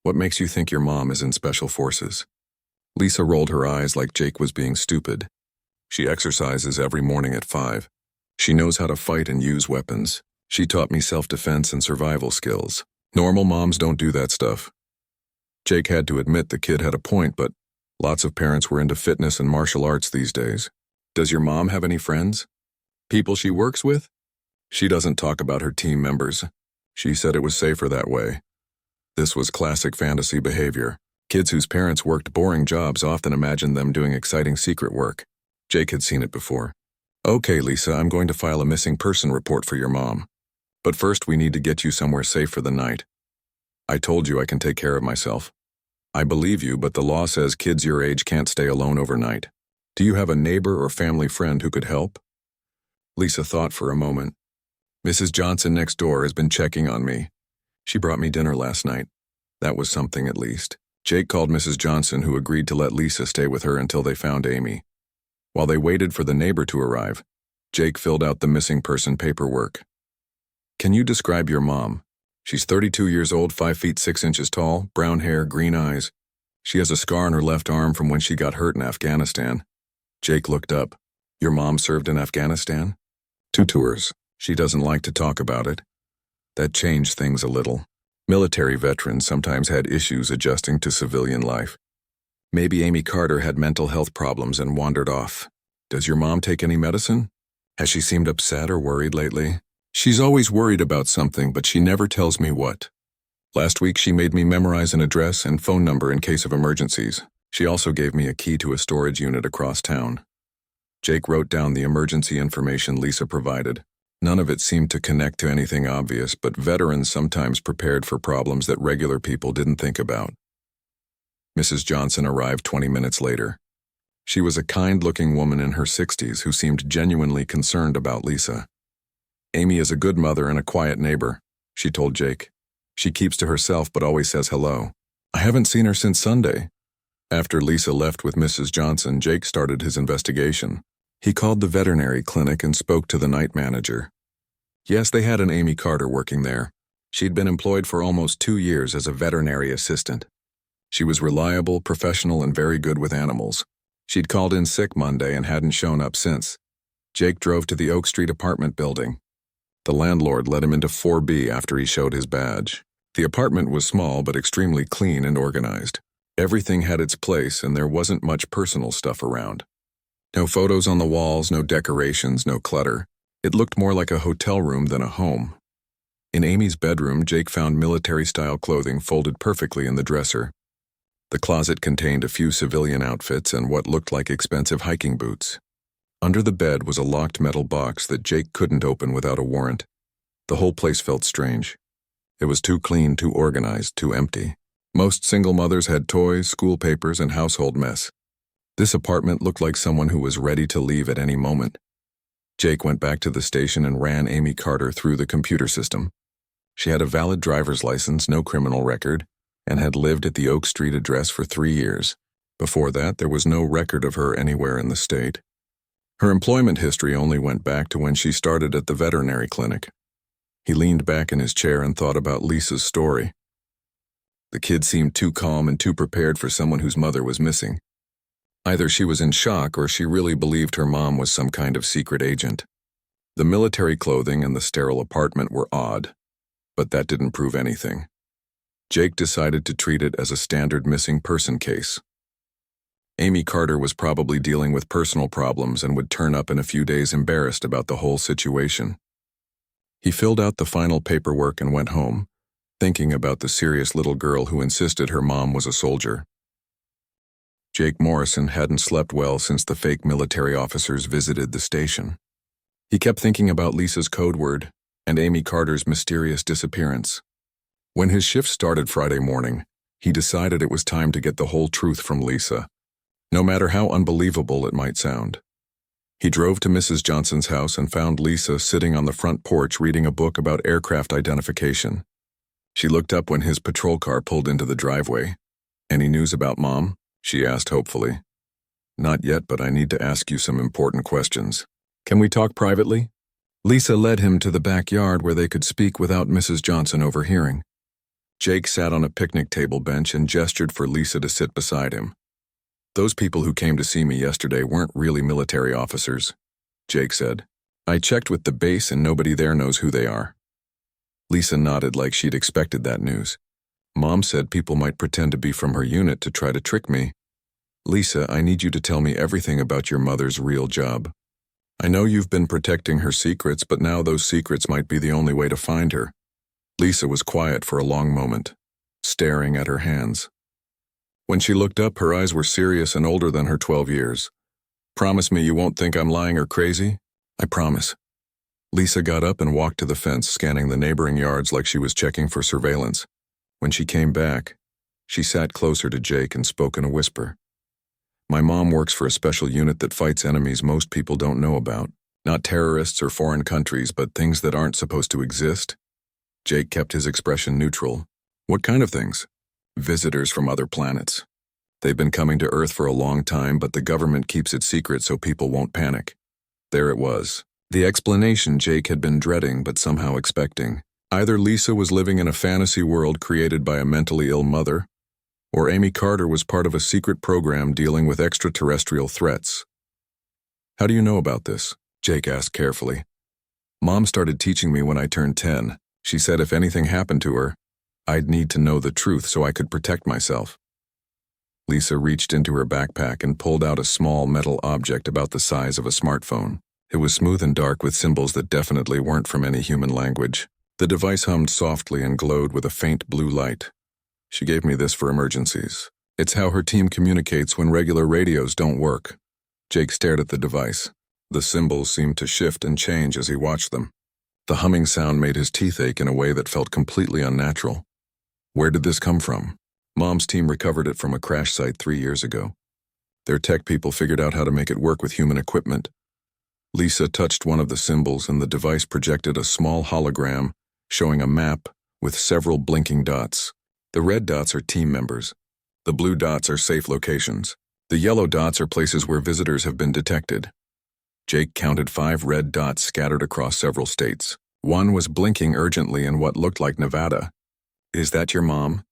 What makes you think your mom is in special forces? Lisa rolled her eyes like Jake was being stupid. She exercises every morning at 5. She knows how to fight and use weapons. She taught me self-defense and survival skills. Normal moms don't do that stuff. Jake had to admit the kid had a point, but lots of parents were into fitness and martial arts these days. Does your mom have any friends? People she works with? She doesn't talk about her team members. She said it was safer that way. This was classic fantasy behavior. Kids whose parents worked boring jobs often imagined them doing exciting secret work. Jake had seen it before. Okay, Lisa, I'm going to file a missing person report for your mom. But first we need to get you somewhere safe for the night. I told you I can take care of myself. I believe you, but the law says kids your age can't stay alone overnight. Do you have a neighbor or family friend who could help? Lisa thought for a moment. Mrs. Johnson next door has been checking on me. She brought me dinner last night. That was something at least. Jake called Mrs. Johnson, who agreed to let Lisa stay with her until they found Amy. While they waited for the neighbor to arrive, Jake filled out the missing person paperwork. Can you describe your mom? She's 32 years old, 5 feet 6 inches tall, brown hair, green eyes. She has a scar on her left arm from when she got hurt in Afghanistan. Jake looked up. Your mom served in Afghanistan? 2 tours. She doesn't like to talk about it. That changed things a little. Military veterans sometimes had issues adjusting to civilian life. Maybe Amy Carter had mental health problems and wandered off. Does your mom take any medicine? Has she seemed upset or worried lately? She's always worried about something, but she never tells me what. Last week she made me memorize an address and phone number in case of emergencies. She also gave me a key to a storage unit across town. Jake wrote down the emergency information Lisa provided. None of it seemed to connect to anything obvious, but veterans sometimes prepared for problems that regular people didn't think about. Mrs. Johnson arrived 20 minutes later. She was a kind-looking woman in her 60s who seemed genuinely concerned about Lisa. Amy is a good mother and a quiet neighbor, she told Jake. She keeps to herself but always says hello. I haven't seen her since Sunday. After Lisa left with Mrs. Johnson, Jake started his investigation. He called the veterinary clinic and spoke to the night manager. Yes, they had an Amy Carter working there. She'd been employed for almost 2 years as a veterinary assistant. She was reliable, professional, and very good with animals. She'd called in sick Monday and hadn't shown up since. Jake drove to the Oak Street apartment building. The landlord let him into 4B after he showed his badge. The apartment was small but extremely clean and organized. Everything had its place and there wasn't much personal stuff around. No photos on the walls, no decorations, no clutter. It looked more like a hotel room than a home. In Amy's bedroom, Jake found military-style clothing folded perfectly in the dresser. The closet contained a few civilian outfits and what looked like expensive hiking boots. Under the bed was a locked metal box that Jake couldn't open without a warrant. The whole place felt strange. It was too clean, too organized, too empty. Most single mothers had toys, school papers, and household mess. This apartment looked like someone who was ready to leave at any moment. Jake went back to the station and ran Amy Carter through the computer system. She had a valid driver's license, no criminal record, and had lived at the Oak Street address for 3 years. Before that, there was no record of her anywhere in the state. Her employment history only went back to when she started at the veterinary clinic. He leaned back in his chair and thought about Lisa's story. The kid seemed too calm and too prepared for someone whose mother was missing. Either she was in shock or she really believed her mom was some kind of secret agent. The military clothing and the sterile apartment were odd, but that didn't prove anything. Jake decided to treat it as a standard missing person case. Amy Carter was probably dealing with personal problems and would turn up in a few days embarrassed about the whole situation. He filled out the final paperwork and went home, thinking about the serious little girl who insisted her mom was a soldier. Jake Morrison hadn't slept well since the fake military officers visited the station. He kept thinking about Lisa's code word and Amy Carter's mysterious disappearance. When his shift started Friday morning, he decided it was time to get the whole truth from Lisa, no matter how unbelievable it might sound. He drove to Mrs. Johnson's house and found Lisa sitting on the front porch reading a book about aircraft identification. She looked up when his patrol car pulled into the driveway. "Any news about Mom?" she asked hopefully. "Not yet, but I need to ask you some important questions. Can we talk privately?" Lisa led him to the backyard where they could speak without Mrs. Johnson overhearing. Jake sat on a picnic table bench and gestured for Lisa to sit beside him. "Those people who came to see me yesterday weren't really military officers," Jake said. "I checked with the base and nobody there knows who they are." Lisa nodded like she'd expected that news. "Mom said people might pretend to be from her unit to try to trick me. Lisa, I need you to tell me everything about your mother's real job. I know you've been protecting her secrets, but now those secrets might be the only way to find her." Lisa was quiet for a long moment, staring at her hands. When she looked up, her eyes were serious and older than her 12 years. "Promise me you won't think I'm lying or crazy?" "I promise." Lisa got up and walked to the fence, scanning the neighboring yards like she was checking for surveillance. When she came back, she sat closer to Jake and spoke in a whisper. "My mom works for a special unit that fights enemies most people don't know about. Not terrorists or foreign countries, but things that aren't supposed to exist." Jake kept his expression neutral. "What kind of things?" "Visitors from other planets. They've been coming to Earth for a long time, but the government keeps it secret so people won't panic." There it was. The explanation Jake had been dreading but somehow expecting. Either Lisa was living in a fantasy world created by a mentally ill mother, or Amy Carter was part of a secret program dealing with extraterrestrial threats. "How do you know about this?" Jake asked carefully. "Mom started teaching me when I turned 10. She said if anything happened to her, I'd need to know the truth so I could protect myself." Lisa reached into her backpack and pulled out a small metal object about the size of a smartphone. It was smooth and dark with symbols that definitely weren't from any human language. The device hummed softly and glowed with a faint blue light. "She gave me this for emergencies. It's how her team communicates when regular radios don't work." Jake stared at the device. The symbols seemed to shift and change as he watched them. The humming sound made his teeth ache in a way that felt completely unnatural. "Where did this come from?" "Mom's team recovered it from a crash site 3 years ago. Their tech people figured out how to make it work with human equipment." Lisa touched one of the symbols and the device projected a small hologram showing a map with several blinking dots. The red dots are team members. The blue dots are safe locations. The yellow dots are places where visitors have been detected. Jake counted 5 red dots scattered across several states. One was blinking urgently in what looked like Nevada. "Is that your mom?"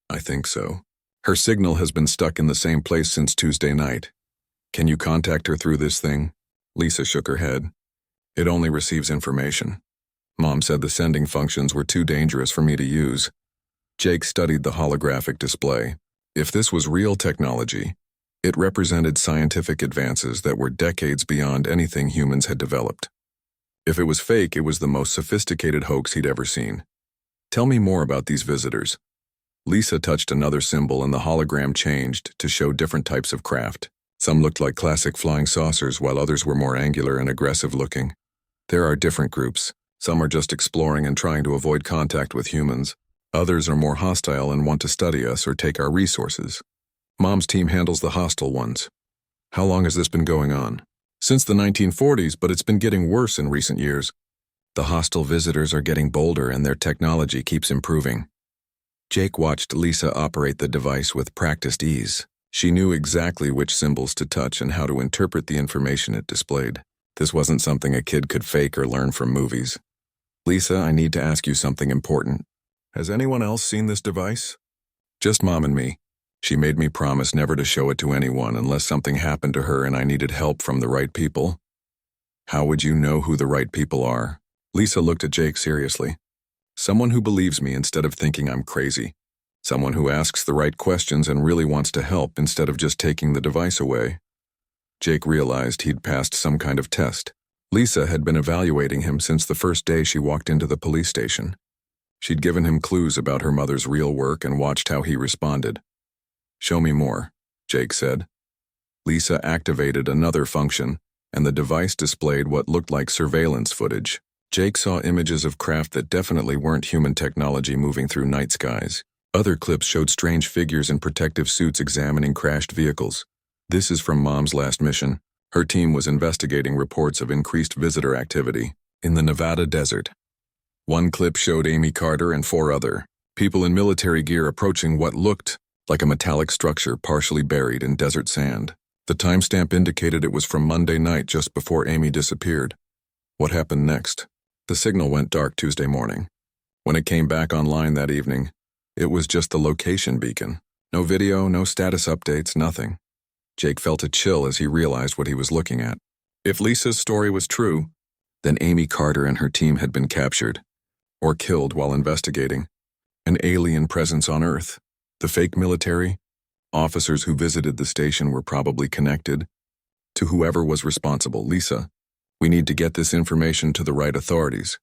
"I think so. Her signal has been stuck in the same place since Tuesday night. Can you contact her through this thing?" Lisa shook her head. "It only receives information. Mom said the sending functions were too dangerous for me to use." Jake studied the holographic display. If this was real technology, it represented scientific advances that were decades beyond anything humans had developed. If it was fake, it was the most sophisticated hoax he'd ever seen. "Tell me more about these visitors." Lisa touched another symbol and the hologram changed to show different types of craft. Some looked like classic flying saucers, while others were more angular and aggressive looking. "There are different groups. Some are just exploring and trying to avoid contact with humans. Others are more hostile and want to study us or take our resources. Mom's team handles the hostile ones." "How long has this been going on?" "Since the 1940s, but it's been getting worse in recent years. The hostile visitors are getting bolder and their technology keeps improving." Jake watched Lisa operate the device with practiced ease. She knew exactly which symbols to touch and how to interpret the information it displayed. This wasn't something a kid could fake or learn from movies. "Lisa, I need to ask you something important. Has anyone else seen this device?" "Just Mom and me. She made me promise never to show it to anyone unless something happened to her and I needed help from the right people." "How would you know who the right people are?" Lisa looked at Jake seriously. "Someone who believes me instead of thinking I'm crazy. Someone who asks the right questions and really wants to help instead of just taking the device away." Jake realized he'd passed some kind of test. Lisa had been evaluating him since the first day she walked into the police station. She'd given him clues about her mother's real work and watched how he responded. "Show me more," Jake said. Lisa activated another function, and the device displayed what looked like surveillance footage. Jake saw images of craft that definitely weren't human technology moving through night skies. Other clips showed strange figures in protective suits examining crashed vehicles. "This is from Mom's last mission. Her team was investigating reports of increased visitor activity in the Nevada desert. One clip showed Amy Carter and 4 other people in military gear approaching what looked like a metallic structure partially buried in desert sand. The timestamp indicated it was from Monday night just before Amy disappeared. What happened next? The signal went dark Tuesday morning. When it came back online that evening, it was just the location beacon. No video, no status updates, nothing. Jake felt a chill as he realized what he was looking at. If Lisa's story was true, then Amy Carter and her team had been captured, or killed while investigating. An alien presence on Earth. The fake military, officers who visited the station were probably connected to whoever was responsible. Lisa, we need to get this information to the right authorities.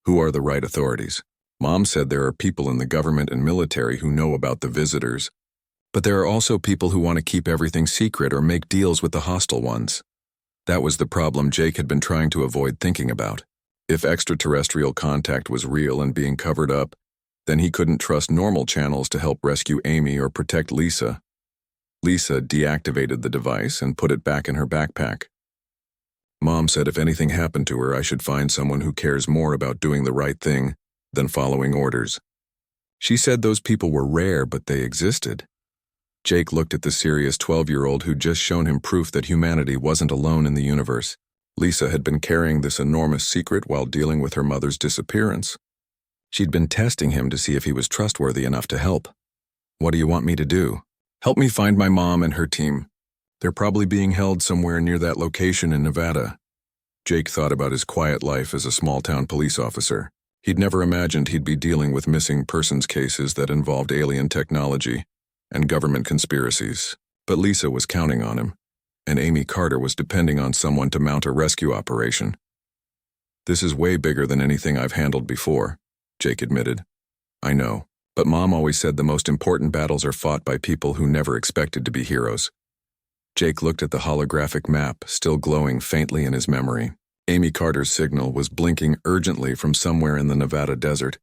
Who are the right authorities? Mom said there are people in the government and military who know about the visitors, but there are also people who want to keep everything secret or make deals with the hostile ones. That was the problem Jake had been trying to avoid thinking about. If extraterrestrial contact was real and being covered up, then he couldn't trust normal channels to help rescue Amy or protect Lisa. Lisa deactivated the device and put it back in her backpack. Mom said if anything happened to her, I should find someone who cares more about doing the right thing than following orders. She said those people were rare, but they existed. Jake looked at the serious 12-year-old who'd just shown him proof that humanity wasn't alone in the universe. Lisa had been carrying this enormous secret while dealing with her mother's disappearance. She'd been testing him to see if he was trustworthy enough to help. What do you want me to do? Help me find my mom and her team. They're probably being held somewhere near that location in Nevada. Jake thought about his quiet life as a small-town police officer. He'd never imagined he'd be dealing with missing persons cases that involved alien technology and government conspiracies. But Lisa was counting on him, and Amy Carter was depending on someone to mount a rescue operation. This is way bigger than anything I've handled before, Jake admitted. I know, but Mom always said the most important battles are fought by people who never expected to be heroes. Jake looked at the holographic map, still glowing faintly in his memory. Amy Carter's signal was blinking urgently from somewhere in the Nevada desert,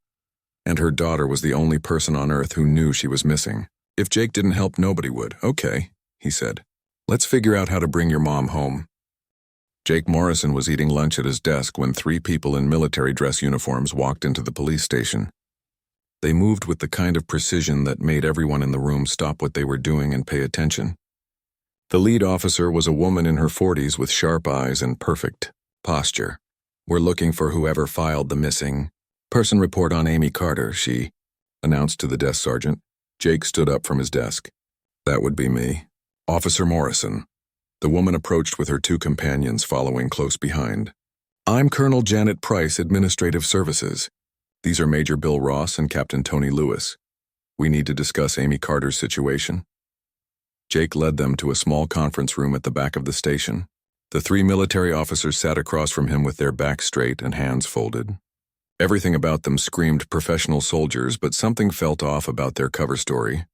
and her daughter was the only person on Earth who knew she was missing. If Jake didn't help, nobody would. Okay, he said. Let's figure out how to bring your mom home. Jake Morrison was eating lunch at his desk when 3 people in military dress uniforms walked into the police station. They moved with the kind of precision that made everyone in the room stop what they were doing and pay attention. The lead officer was a woman in her 40s with sharp eyes and perfect posture. We're looking for whoever filed the missing person report on Amy Carter, she announced to the desk sergeant. Jake stood up from his desk. That would be me. Officer Morrison. The woman approached with her 2 companions following close behind. I'm Colonel Janet Price, Administrative Services. These are Major Bill Ross and Captain Tony Lewis. We need to discuss Amy Carter's situation. Jake led them to a small conference room at the back of the station. The 3 military officers sat across from him with their backs straight and hands folded. Everything about them screamed professional soldiers, but something felt off about their cover story.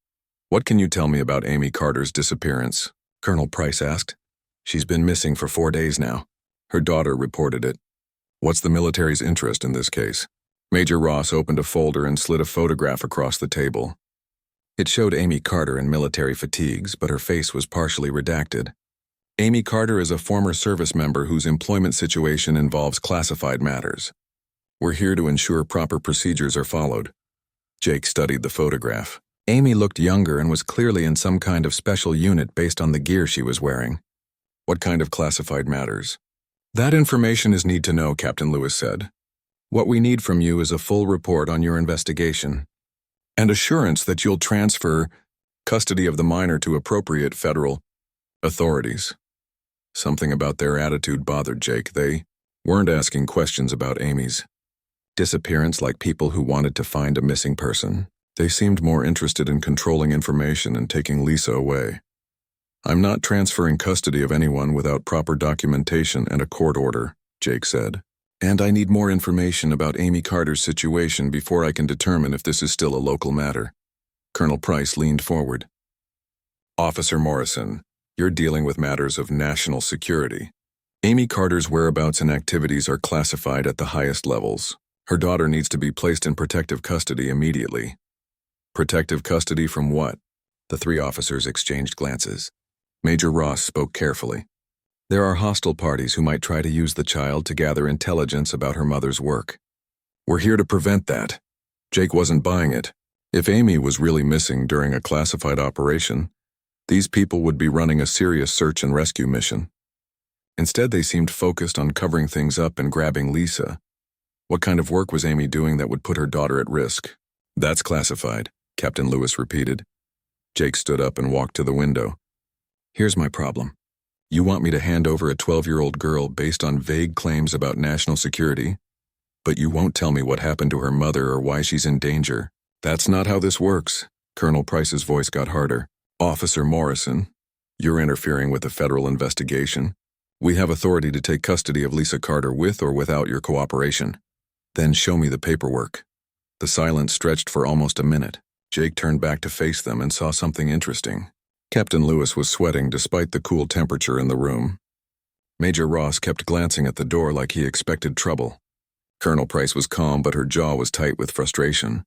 What can you tell me about Amy Carter's disappearance? Colonel Price asked. She's been missing for 4 days now. Her daughter reported it. What's the military's interest in this case? Major Ross opened a folder and slid a photograph across the table. It showed Amy Carter in military fatigues, but her face was partially redacted. Amy Carter is a former service member whose employment situation involves classified matters. We're here to ensure proper procedures are followed. Jake studied the photograph. Amy looked younger and was clearly in some kind of special unit based on the gear she was wearing. What kind of classified matters? That information is need to know, Captain Lewis said. What we need from you is a full report on your investigation and assurance that you'll transfer custody of the minor to appropriate federal authorities. Something about their attitude bothered Jake. They weren't asking questions about Amy's disappearance like people who wanted to find a missing person. They seemed more interested in controlling information and taking Lisa away. I'm not transferring custody of anyone without proper documentation and a court order, Jake said. And I need more information about Amy Carter's situation before I can determine if this is still a local matter. Colonel Price leaned forward. Officer Morrison, you're dealing with matters of national security. Amy Carter's whereabouts and activities are classified at the highest levels. Her daughter needs to be placed in protective custody immediately. Protective custody from what? The 3 officers exchanged glances. Major Ross spoke carefully. There are hostile parties who might try to use the child to gather intelligence about her mother's work. We're here to prevent that. Jake wasn't buying it. If Amy was really missing during a classified operation, these people would be running a serious search and rescue mission. Instead, they seemed focused on covering things up and grabbing Lisa. What kind of work was Amy doing that would put her daughter at risk? That's classified, Captain Lewis repeated. Jake stood up and walked to the window. Here's my problem. You want me to hand over a 12-year-old girl based on vague claims about national security, but you won't tell me what happened to her mother or why she's in danger. That's not how this works. Colonel Price's voice got harder. Officer Morrison, you're interfering with a federal investigation. We have authority to take custody of Lisa Carter with or without your cooperation. Then show me the paperwork. The silence stretched for almost a minute. Jake turned back to face them and saw something interesting. Captain Lewis was sweating despite the cool temperature in the room. Major Ross kept glancing at the door like he expected trouble. Colonel Price was calm, but her jaw was tight with frustration.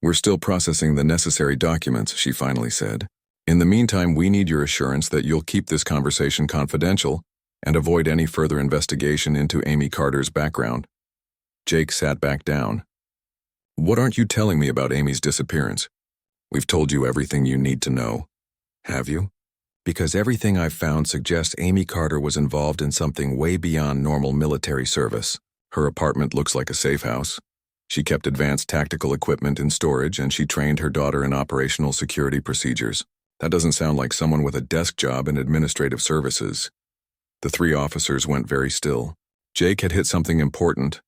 We're still processing the necessary documents, she finally said. In the meantime, we need your assurance that you'll keep this conversation confidential and avoid any further investigation into Amy Carter's background. Jake sat back down. What aren't you telling me about Amy's disappearance? We've told you everything you need to know. Have you? Because everything I've found suggests Amy Carter was involved in something way beyond normal military service. Her apartment looks like a safe house. She kept advanced tactical equipment in storage, and she trained her daughter in operational security procedures. That doesn't sound like someone with a desk job in administrative services. The three officers went very still. Jake had hit something important,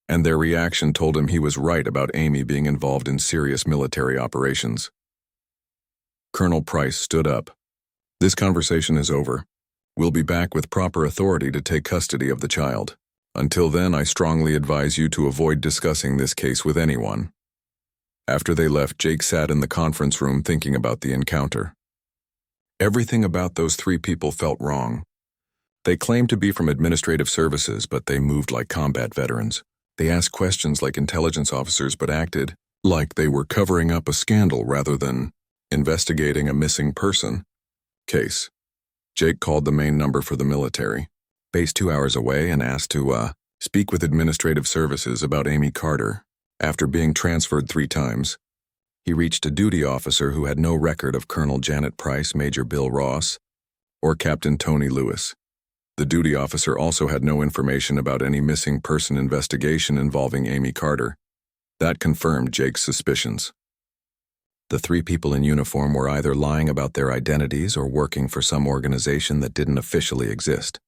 and their reaction told him he was right about Amy being involved in serious military operations. Colonel Price stood up. This conversation is over. We'll be back with proper authority to take custody of the child. Until then, I strongly advise you to avoid discussing this case with anyone. After they left, Jake sat in the conference room thinking about the encounter. Everything about those three people felt wrong. They claimed to be from administrative services, but they moved like combat veterans. They asked questions like intelligence officers, but acted like they were covering up a scandal rather than investigating a missing person case. Jake called the main number for the military, based 2 hours away, and asked to speak with administrative services about Amy Carter. After being transferred 3 times, he reached a duty officer who had no record of Colonel Janet Price, Major Bill Ross, or Captain Tony Lewis. The duty officer also had no information about any missing person investigation involving Amy Carter. That confirmed Jake's suspicions. The 3 people in uniform were either lying about their identities or working for some organization that didn't officially exist.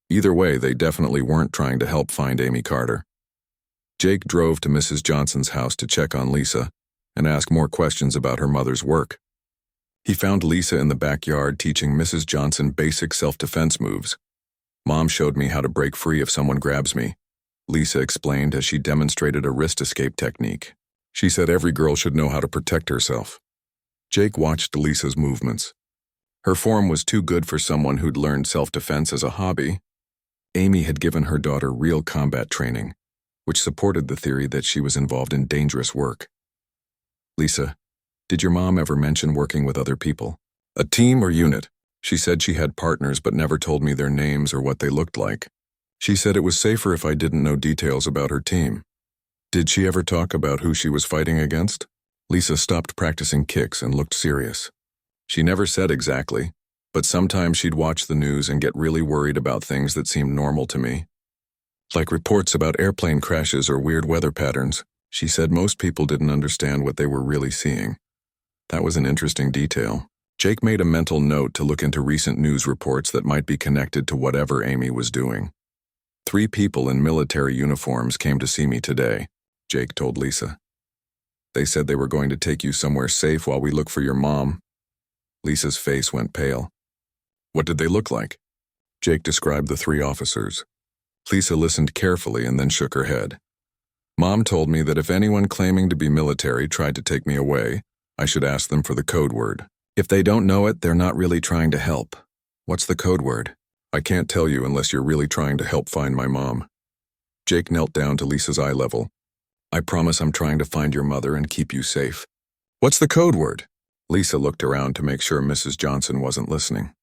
Either way, they definitely weren't trying to help find Amy Carter. Jake drove to Mrs. Johnson's house to check on Lisa and ask more questions about her mother's work. He found Lisa in the backyard teaching Mrs. Johnson basic self-defense moves. Mom showed me how to break free if someone grabs me, Lisa explained as she demonstrated a wrist escape technique. She said every girl should know how to protect herself. Jake watched Lisa's movements. Her form was too good for someone who'd learned self-defense as a hobby. Amy had given her daughter real combat training, which supported the theory that she was involved in dangerous work. Lisa, did your mom ever mention working with other people? A team or unit? She said she had partners but never told me their names or what they looked like. She said it was safer if I didn't know details about her team. Did she ever talk about who she was fighting against? Lisa stopped practicing kicks and looked serious. She never said exactly, but sometimes she'd watch the news and get really worried about things that seemed normal to me. Like reports about airplane crashes or weird weather patterns. She said most people didn't understand what they were really seeing. That was an interesting detail. Jake made a mental note to look into recent news reports that might be connected to whatever Amy was doing. 3 people in military uniforms came to see me today, Jake told Lisa. They said they were going to take you somewhere safe while we look for your mom. Lisa's face went pale. What did they look like? Jake described the 3 officers. Lisa listened carefully and then shook her head. Mom told me that if anyone claiming to be military tried to take me away, I should ask them for the code word. If they don't know it, they're not really trying to help. What's the code word? I can't tell you unless you're really trying to help find my mom. Jake knelt down to Lisa's eye level. I promise I'm trying to find your mother and keep you safe. What's the code word? Lisa looked around to make sure Mrs. Johnson wasn't listening.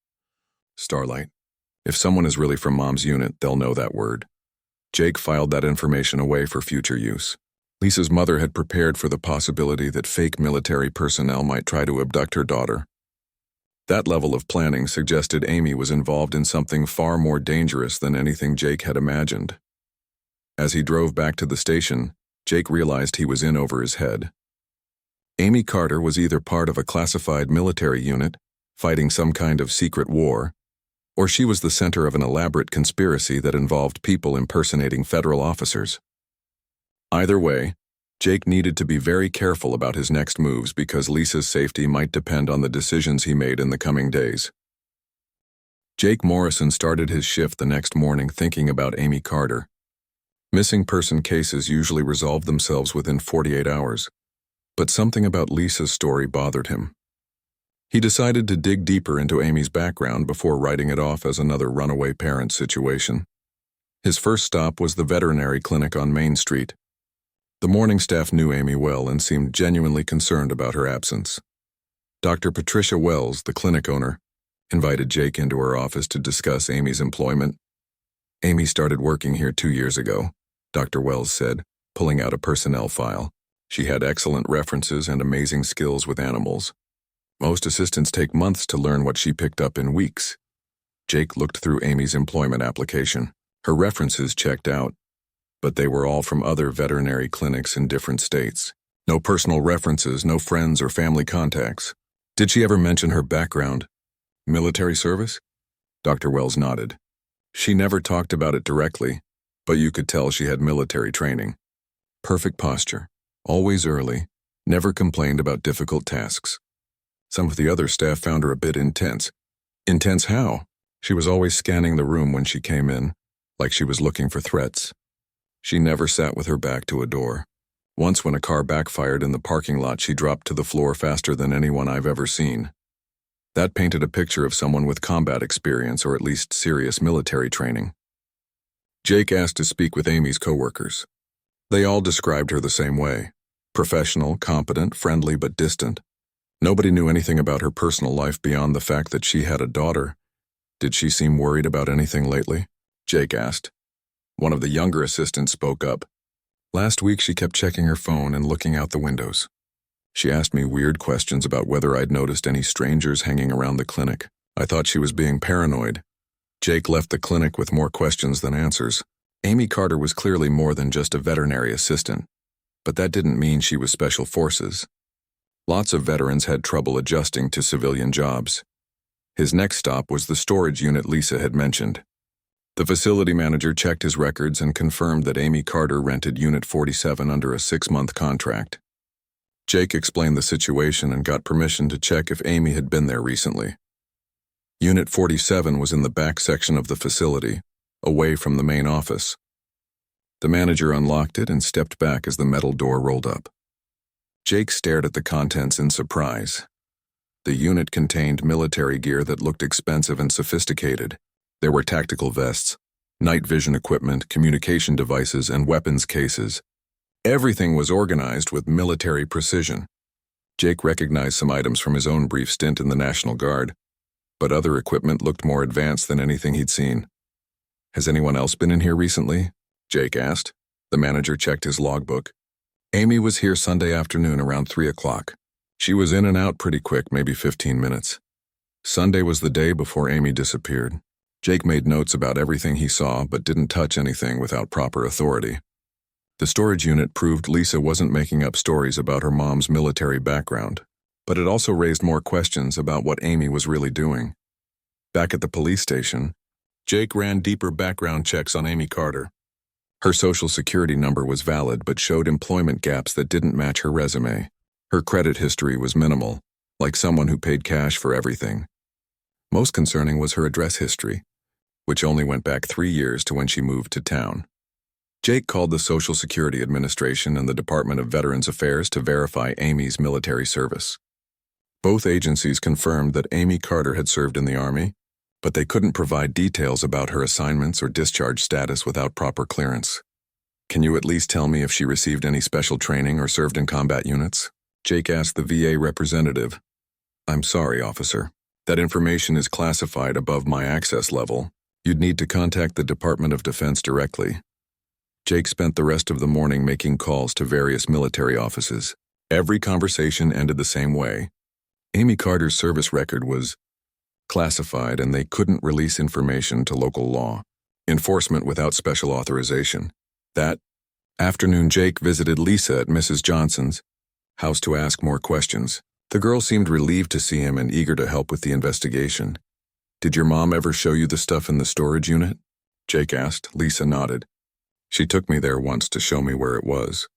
Starlight. If someone is really from Mom's unit, they'll know that word. Jake filed that information away for future use. Lisa's mother had prepared for the possibility that fake military personnel might try to abduct her daughter. That level of planning suggested Amy was involved in something far more dangerous than anything Jake had imagined. As he drove back to the station, Jake realized he was in over his head. Amy Carter was either part of a classified military unit, fighting some kind of secret war, or she was the center of an elaborate conspiracy that involved people impersonating federal officers. Either way, Jake needed to be very careful about his next moves because Lisa's safety might depend on the decisions he made in the coming days. Jake Morrison started his shift the next morning thinking about Amy Carter. Missing person cases usually resolve themselves within 48 hours, but something about Lisa's story bothered him. He decided to dig deeper into Amy's background before writing it off as another runaway parent situation. His first stop was the veterinary clinic on Main Street. The morning staff knew Amy well and seemed genuinely concerned about her absence. Dr. Patricia Wells, the clinic owner, invited Jake into her office to discuss Amy's employment. "Amy started working here 2 years ago," Dr. Wells said, pulling out a personnel file. "She had excellent references and amazing skills with animals. Most assistants take months to learn what she picked up in weeks." Jake looked through Amy's employment application. Her references checked out, but they were all from other veterinary clinics in different states. No personal references, no friends or family contacts. "Did she ever mention her background? Military service?" Dr. Wells nodded. "She never talked about it directly, but you could tell she had military training. Perfect posture, always early, never complained about difficult tasks. Some of the other staff found her a bit intense." "Intense how?" "She was always scanning the room when she came in, like she was looking for threats. She never sat with her back to a door. Once when a car backfired in the parking lot, she dropped to the floor faster than anyone I've ever seen." That painted a picture of someone with combat experience or at least serious military training. Jake asked to speak with Amy's coworkers. They all described her the same way: professional, competent, friendly, but distant. Nobody knew anything about her personal life beyond the fact that she had a daughter. "Did she seem worried about anything lately?" Jake asked. One of the younger assistants spoke up. "Last week she kept checking her phone and looking out the windows. She asked me weird questions about whether I'd noticed any strangers hanging around the clinic. I thought she was being paranoid." Jake left the clinic with more questions than answers. Amy Carter was clearly more than just a veterinary assistant, but that didn't mean she was special forces. Lots of veterans had trouble adjusting to civilian jobs. His next stop was the storage unit Lisa had mentioned. The facility manager checked his records and confirmed that Amy Carter rented Unit 47 under a 6-month contract. Jake explained the situation and got permission to check if Amy had been there recently. Unit 47 was in the back section of the facility, away from the main office. The manager unlocked it and stepped back as the metal door rolled up. Jake stared at the contents in surprise. The unit contained military gear that looked expensive and sophisticated. There were tactical vests, night vision equipment, communication devices, and weapons cases. Everything was organized with military precision. Jake recognized some items from his own brief stint in the National Guard, but other equipment looked more advanced than anything he'd seen. "Has anyone else been in here recently?" Jake asked. The manager checked his logbook. "Amy was here Sunday afternoon around 3 o'clock. She was in and out pretty quick, maybe 15 minutes. Sunday was the day before Amy disappeared." Jake made notes about everything he saw but didn't touch anything without proper authority. The storage unit proved Lisa wasn't making up stories about her mom's military background, but it also raised more questions about what Amy was really doing. Back at the police station, Jake ran deeper background checks on Amy Carter. Her social security number was valid but showed employment gaps that didn't match her resume. Her credit history was minimal, like someone who paid cash for everything. Most concerning was her address history, which only went back 3 years to when she moved to town. Jake called the Social Security Administration and the Department of Veterans Affairs to verify Amy's military service. Both agencies confirmed that Amy Carter had served in the Army, but they couldn't provide details about her assignments or discharge status without proper clearance. "Can you at least tell me if she received any special training or served in combat units?" Jake asked the VA representative. "I'm sorry, officer. That information is classified above my access level. You'd need to contact the Department of Defense directly. Jake spent the rest of the morning making calls to various military offices. Every conversation ended the same way. Amy Carter's service record was classified and they couldn't release information to local law enforcement without special authorization. That afternoon, Jake visited Lisa at Mrs. Johnson's house to ask more questions. The girl seemed relieved to see him and eager to help with the investigation. Did your mom ever show you the stuff in the storage unit? Jake asked. Lisa nodded. She took me there once to show me where it was.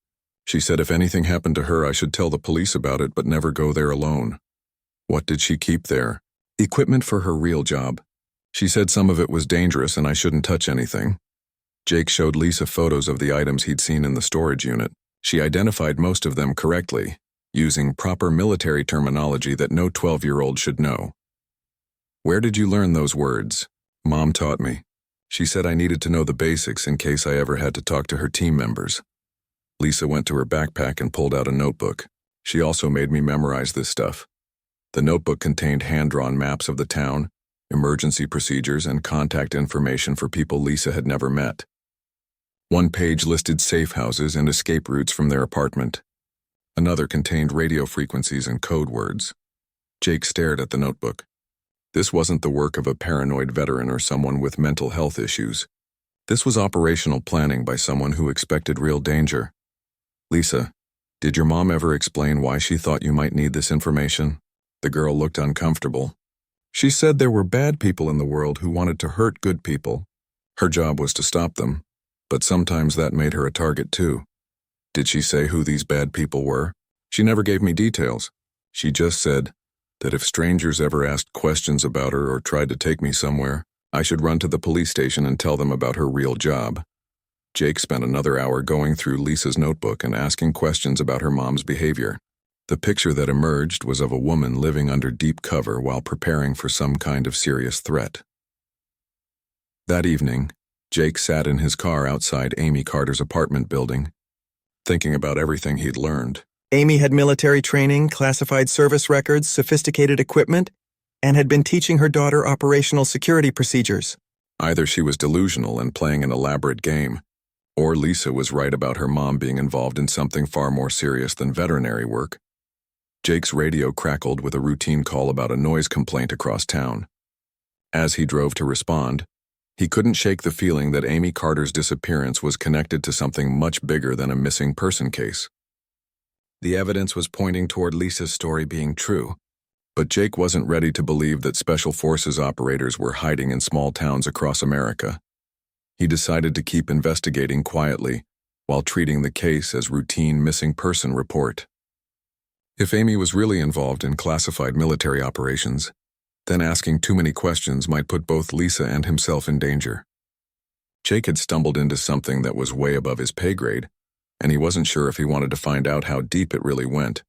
She said if anything happened to her, I should tell the police about it but never go there alone. What did she keep there? Equipment for her real job. She said some of it was dangerous and I shouldn't touch anything. Jake showed Lisa photos of the items he'd seen in the storage unit. She identified most of them correctly, using proper military terminology that no 12-year-old should know. Where did you learn those words? Mom taught me. She said I needed to know the basics in case I ever had to talk to her team members. Lisa went to her backpack and pulled out a notebook. She also made me memorize this stuff. The notebook contained hand-drawn maps of the town, emergency procedures, and contact information for people Lisa had never met. One page listed safe houses and escape routes from their apartment. Another contained radio frequencies and code words. Jake stared at the notebook. This wasn't the work of a paranoid veteran or someone with mental health issues. This was operational planning by someone who expected real danger. Lisa, did your mom ever explain why she thought you might need this information? The girl looked uncomfortable. She said there were bad people in the world who wanted to hurt good people. Her job was to stop them, but sometimes that made her a target too. Did she say who these bad people were? She never gave me details. She just said that if strangers ever asked questions about her or tried to take me somewhere, I should run to the police station and tell them about her real job. Jake spent another hour going through Lisa's notebook and asking questions about her mom's behavior. The picture that emerged was of a woman living under deep cover while preparing for some kind of serious threat. That evening, Jake sat in his car outside Amy Carter's apartment building, thinking about everything he'd learned. Amy had military training, classified service records, sophisticated equipment, and had been teaching her daughter operational security procedures. Either she was delusional and playing an elaborate game, or Lisa was right about her mom being involved in something far more serious than veterinary work. Jake's radio crackled with a routine call about a noise complaint across town. As he drove to respond, he couldn't shake the feeling that Amy Carter's disappearance was connected to something much bigger than a missing person case. The evidence was pointing toward Lisa's story being true, but Jake wasn't ready to believe that Special Forces operators were hiding in small towns across America. He decided to keep investigating quietly while treating the case as routine missing person report. If Amy was really involved in classified military operations, then asking too many questions might put both Lisa and himself in danger. Jake had stumbled into something that was way above his pay grade, and he wasn't sure if he wanted to find out how deep it really went.